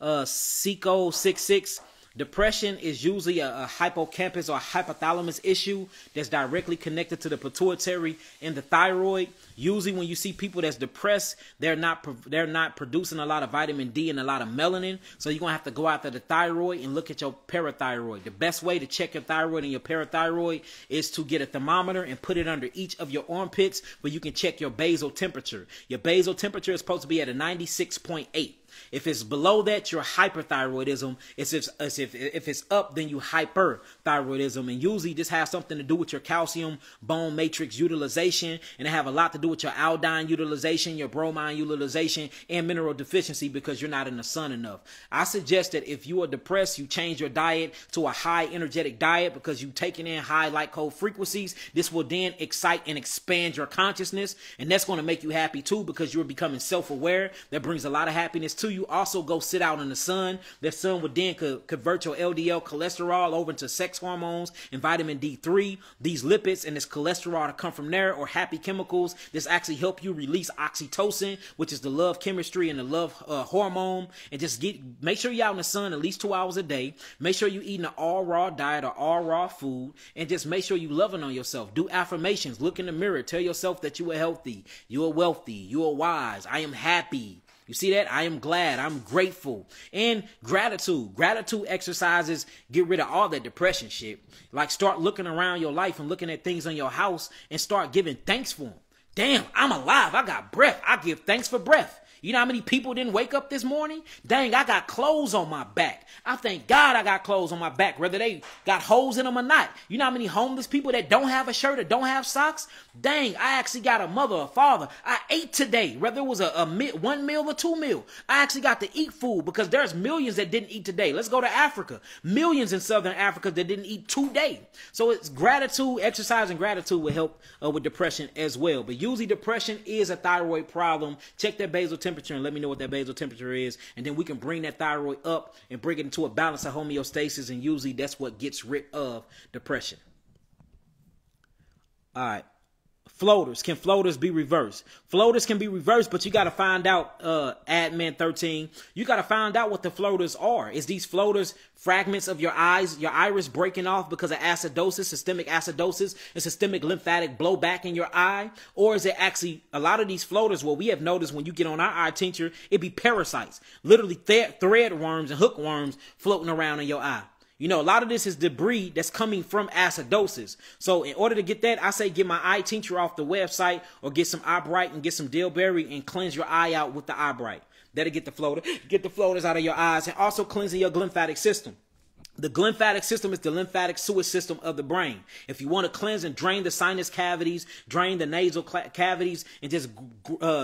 Seco66. Depression is usually a hippocampus or hypothalamus issue that's directly connected to the pituitary and the thyroid. Usually when you see people that's depressed, they're not producing a lot of vitamin D and a lot of melanin. So you're going to have to go after the thyroid and look at your parathyroid. The best way to check your thyroid and your parathyroid is to get a thermometer and put it under each of your armpits where you can check your basal temperature. Your basal temperature is supposed to be at a 96.8. If it's below that, you're hyperthyroidism. If it's up, then you hyperthyroidism. And usually this has something to do with your calcium bone matrix utilization. And it have a lot to do with your iodine utilization, your bromine utilization, and mineral deficiency because you're not in the sun enough. I suggest that if you are depressed, you change your diet to a high energetic diet because you're taking in high light cold frequencies. This will then excite and expand your consciousness. And that's going to make you happy too because you're becoming self-aware. That brings a lot of happiness to you. Also go sit out in the sun. That sun would then convert your LDL cholesterol over into sex hormones and vitamin D3. These lipids and this cholesterol to come from there or happy chemicals. This actually help you release oxytocin, which is the love chemistry and the love hormone. And just make sure you're out in the sun at least 2 hours a day. Make sure you're eating an all raw diet or all raw food. And just make sure you're loving on yourself. Do affirmations. Look in the mirror. Tell yourself that you are healthy. You are wealthy. You are wise. I am happy. You see that? I am glad. I'm grateful. And gratitude. Gratitude exercises get rid of all that depression shit. Like start looking around your life and looking at things on your house and start giving thanks for them. Damn, I'm alive. I got breath. I give thanks for breath. You know how many people didn't wake up this morning? Dang, I got clothes on my back. I thank God I got clothes on my back, whether they got holes in them or not. You know how many homeless people that don't have a shirt or don't have socks? Dang, I actually got a mother or father. I ate today, whether it was one meal or 2 meals. I actually got to eat food because there's millions that didn't eat today. Let's go to Africa. Millions in Southern Africa that didn't eat today. So it's gratitude, exercise and gratitude will help with depression as well. But usually depression is a thyroid problem. Check that basal temperature and let me know what that basal temperature is, and then we can bring that thyroid up and bring it into a balance of homeostasis, and usually that's what gets rid of depression. All right. Floaters. Can floaters be reversed? Floaters can be reversed, but you got to find out, Admin 13, you got to find out what the floaters are. Is these floaters fragments of your iris breaking off because of acidosis, systemic acidosis, and systemic lymphatic blowback in your eye? Or is it actually a lot of these floaters, what we have noticed when you get on our eye tincture, it be parasites, literally thread worms and hookworms floating around in your eye. You know, a lot of this is debris that's coming from acidosis. So in order to get that, I say get my eye tincture off the website, or get some eye bright and get some dillberry and cleanse your eye out with the eye bright. That'll get the floaters out of your eyes, and also cleansing your lymphatic system. The lymphatic system is the lymphatic sewage system of the brain. If you want to cleanse and drain the sinus cavities, drain the nasal cavities, and just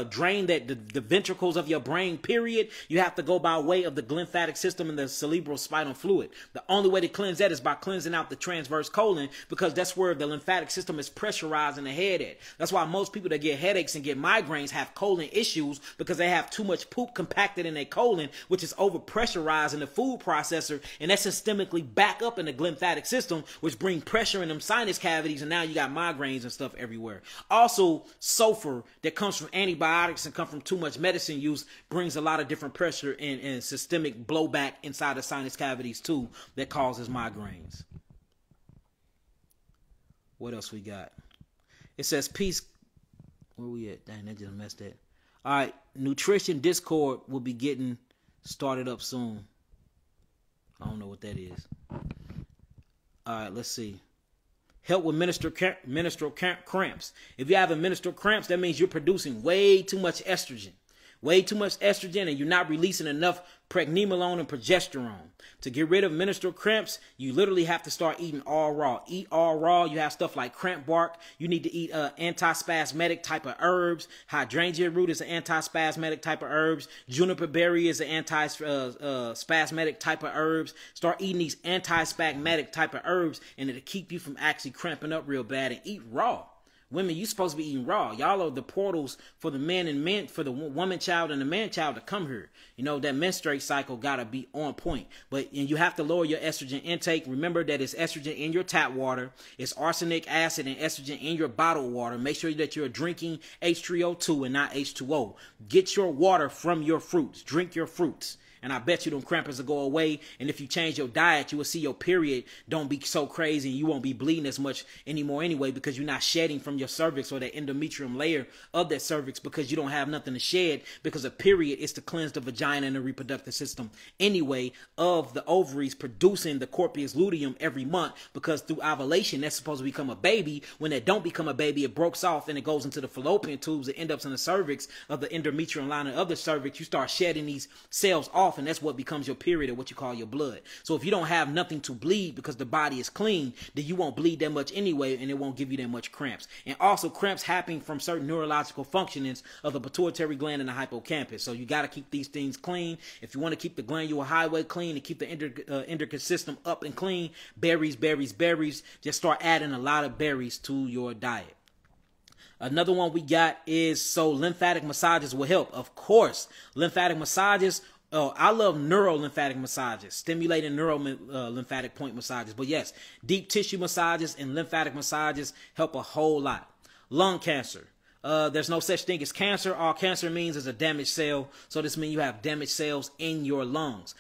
drain the ventricles of your brain, period, you have to go by way of the lymphatic system and the cerebral spinal fluid. The only way to cleanse that is by cleansing out the transverse colon, because that's where the lymphatic system is pressurized in the head at. That's why most people that get headaches and get migraines have colon issues, because they have too much poop compacted in their colon, which is over pressurized in the food processor, and that's systemically back up in the lymphatic system, which bring pressure in them sinus cavities, and now you got migraines and stuff everywhere. Also, sulfur that comes from antibiotics and come from too much medicine use brings a lot of different pressure and systemic blowback inside the sinus cavities too, that causes migraines. What else we got? It says peace. Where we at? Dang, that just messed that. All right, nutrition Discord will be getting started up soon. I don't know what that is. All right, let's see. Help with menstrual cramps. If you have a menstrual cramps, that means you're producing way too much estrogen. Way too much estrogen, and you're not releasing enough pregnenolone and progesterone. To get rid of menstrual cramps, you literally have to start eating all raw. Eat all raw. You have stuff like cramp bark. You need to eat antispasmodic type of herbs. Hydrangea root is an antispasmodic type of herbs. Juniper berry is an antispasmodic type of herbs. Start eating these antispasmodic type of herbs, and it'll keep you from actually cramping up real bad. And eat raw. Women, you supposed to be eating raw. Y'all are the portals for the for the woman child and the man child to come here. You know, that menstruate cycle got to be on point. And you have to lower your estrogen intake. Remember that it's estrogen in your tap water. It's arsenic acid and estrogen in your bottled water. Make sure that you're drinking H3O2 and not H2O. Get your water from your fruits. Drink your fruits. And I bet you them crampers will go away. And if you change your diet, you will see your period don't be so crazy, and you won't be bleeding as much anymore anyway, because you're not shedding from your cervix or the endometrium layer of that cervix, because you don't have nothing to shed, because a period is to cleanse the vagina and the reproductive system anyway of the ovaries producing the corpus luteum every month, because through ovulation, that's supposed to become a baby. When it don't become a baby, it breaks off and it goes into the fallopian tubes. It ends up in the cervix of the endometrium lining of the cervix. You start shedding these cells off, and that's what becomes your period, or what you call your blood. So if you don't have nothing to bleed because the body is clean, then you won't bleed that much anyway, and it won't give you that much cramps. And also, cramps happen from certain neurological functionings of the pituitary gland and the hippocampus. So you got to keep these things clean. If you want to keep the glandular highway clean and keep the endocrine system up and clean, berries. Just start adding a lot of berries to your diet. Another one we got is, so lymphatic massages will help. Of course, lymphatic massages. Oh, I love neuro-lymphatic massages, stimulating neuro-lymphatic point massages. But yes, deep tissue massages and lymphatic massages help a whole lot. Lung cancer. There's no such thing as cancer. All cancer means is a damaged cell. So this means you have damaged cells in your lungs.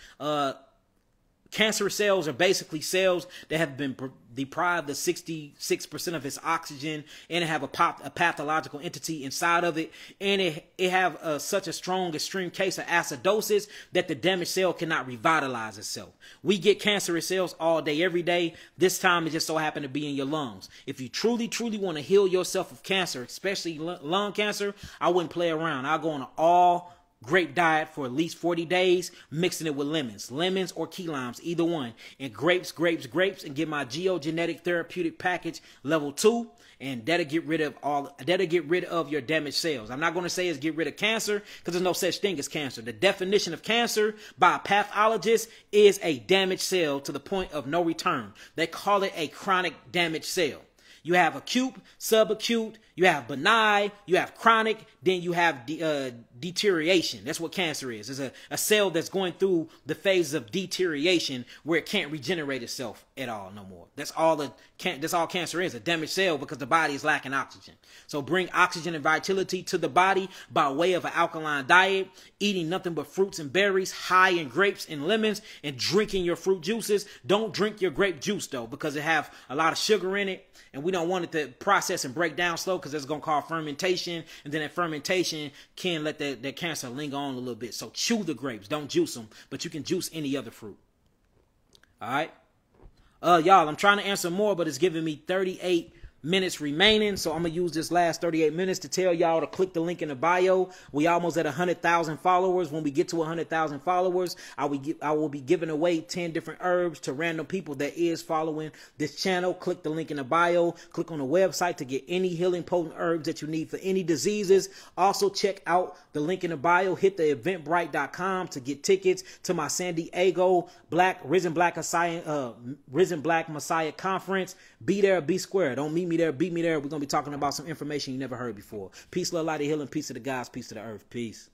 Cancer cells are basically cells that have been deprived of 66% of its oxygen, and it have a pathological entity inside of it, and it have such a strong extreme case of acidosis that the damaged cell cannot revitalize itself. We get cancerous cells all day, every day. This time it just so happened to be in your lungs. If you truly want to heal yourself of cancer, especially lung cancer, I wouldn't play around. I'll go on an all grape diet for at least 40 days, mixing it with lemons or key limes, either one, and grapes, and get my geogenetic therapeutic package level 2, and that'll get rid of your damaged cells. I'm not going to say it's get rid of cancer, because there's no such thing as cancer. The definition of cancer by a pathologist is a damaged cell to the point of no return. They call it a chronic damaged cell. You have acute, subacute, you have benign, you have chronic, then you have deterioration. That's what cancer is. It's a cell that's going through the phases of deterioration where it can't regenerate itself at all no more. That's all cancer is, a damaged cell, because the body is lacking oxygen. So bring oxygen and vitality to the body by way of an alkaline diet, eating nothing but fruits and berries, high in grapes and lemons, and drinking your fruit juices. Don't drink your grape juice though, because it have a lot of sugar in it, and we don't want it to process and break down slow, because it's going to cause fermentation, and then that fermentation can let that cancer linger on a little bit. So chew the grapes, don't juice them, but you can juice any other fruit. All right. Y'all, I'm trying to answer more, but it's giving me 38 minutes remaining, so I'm gonna use this last 38 minutes to tell y'all to click the link in the bio. We almost at 100,000 followers. When we get to 100,000 followers, I will be giving away 10 different herbs to random people that is following this channel. Click the link in the bio. Click on the website to get any healing potent herbs that you need for any diseases. Also check out the link in the bio. Hit the eventbrite.com to get tickets to my San Diego Risen Black Messiah conference. Be there, be square. Don't meet me there, beat me there. We're going to be talking about some information you never heard before. Peace, love, light, and healing. Peace to the gods, peace to the earth. Peace.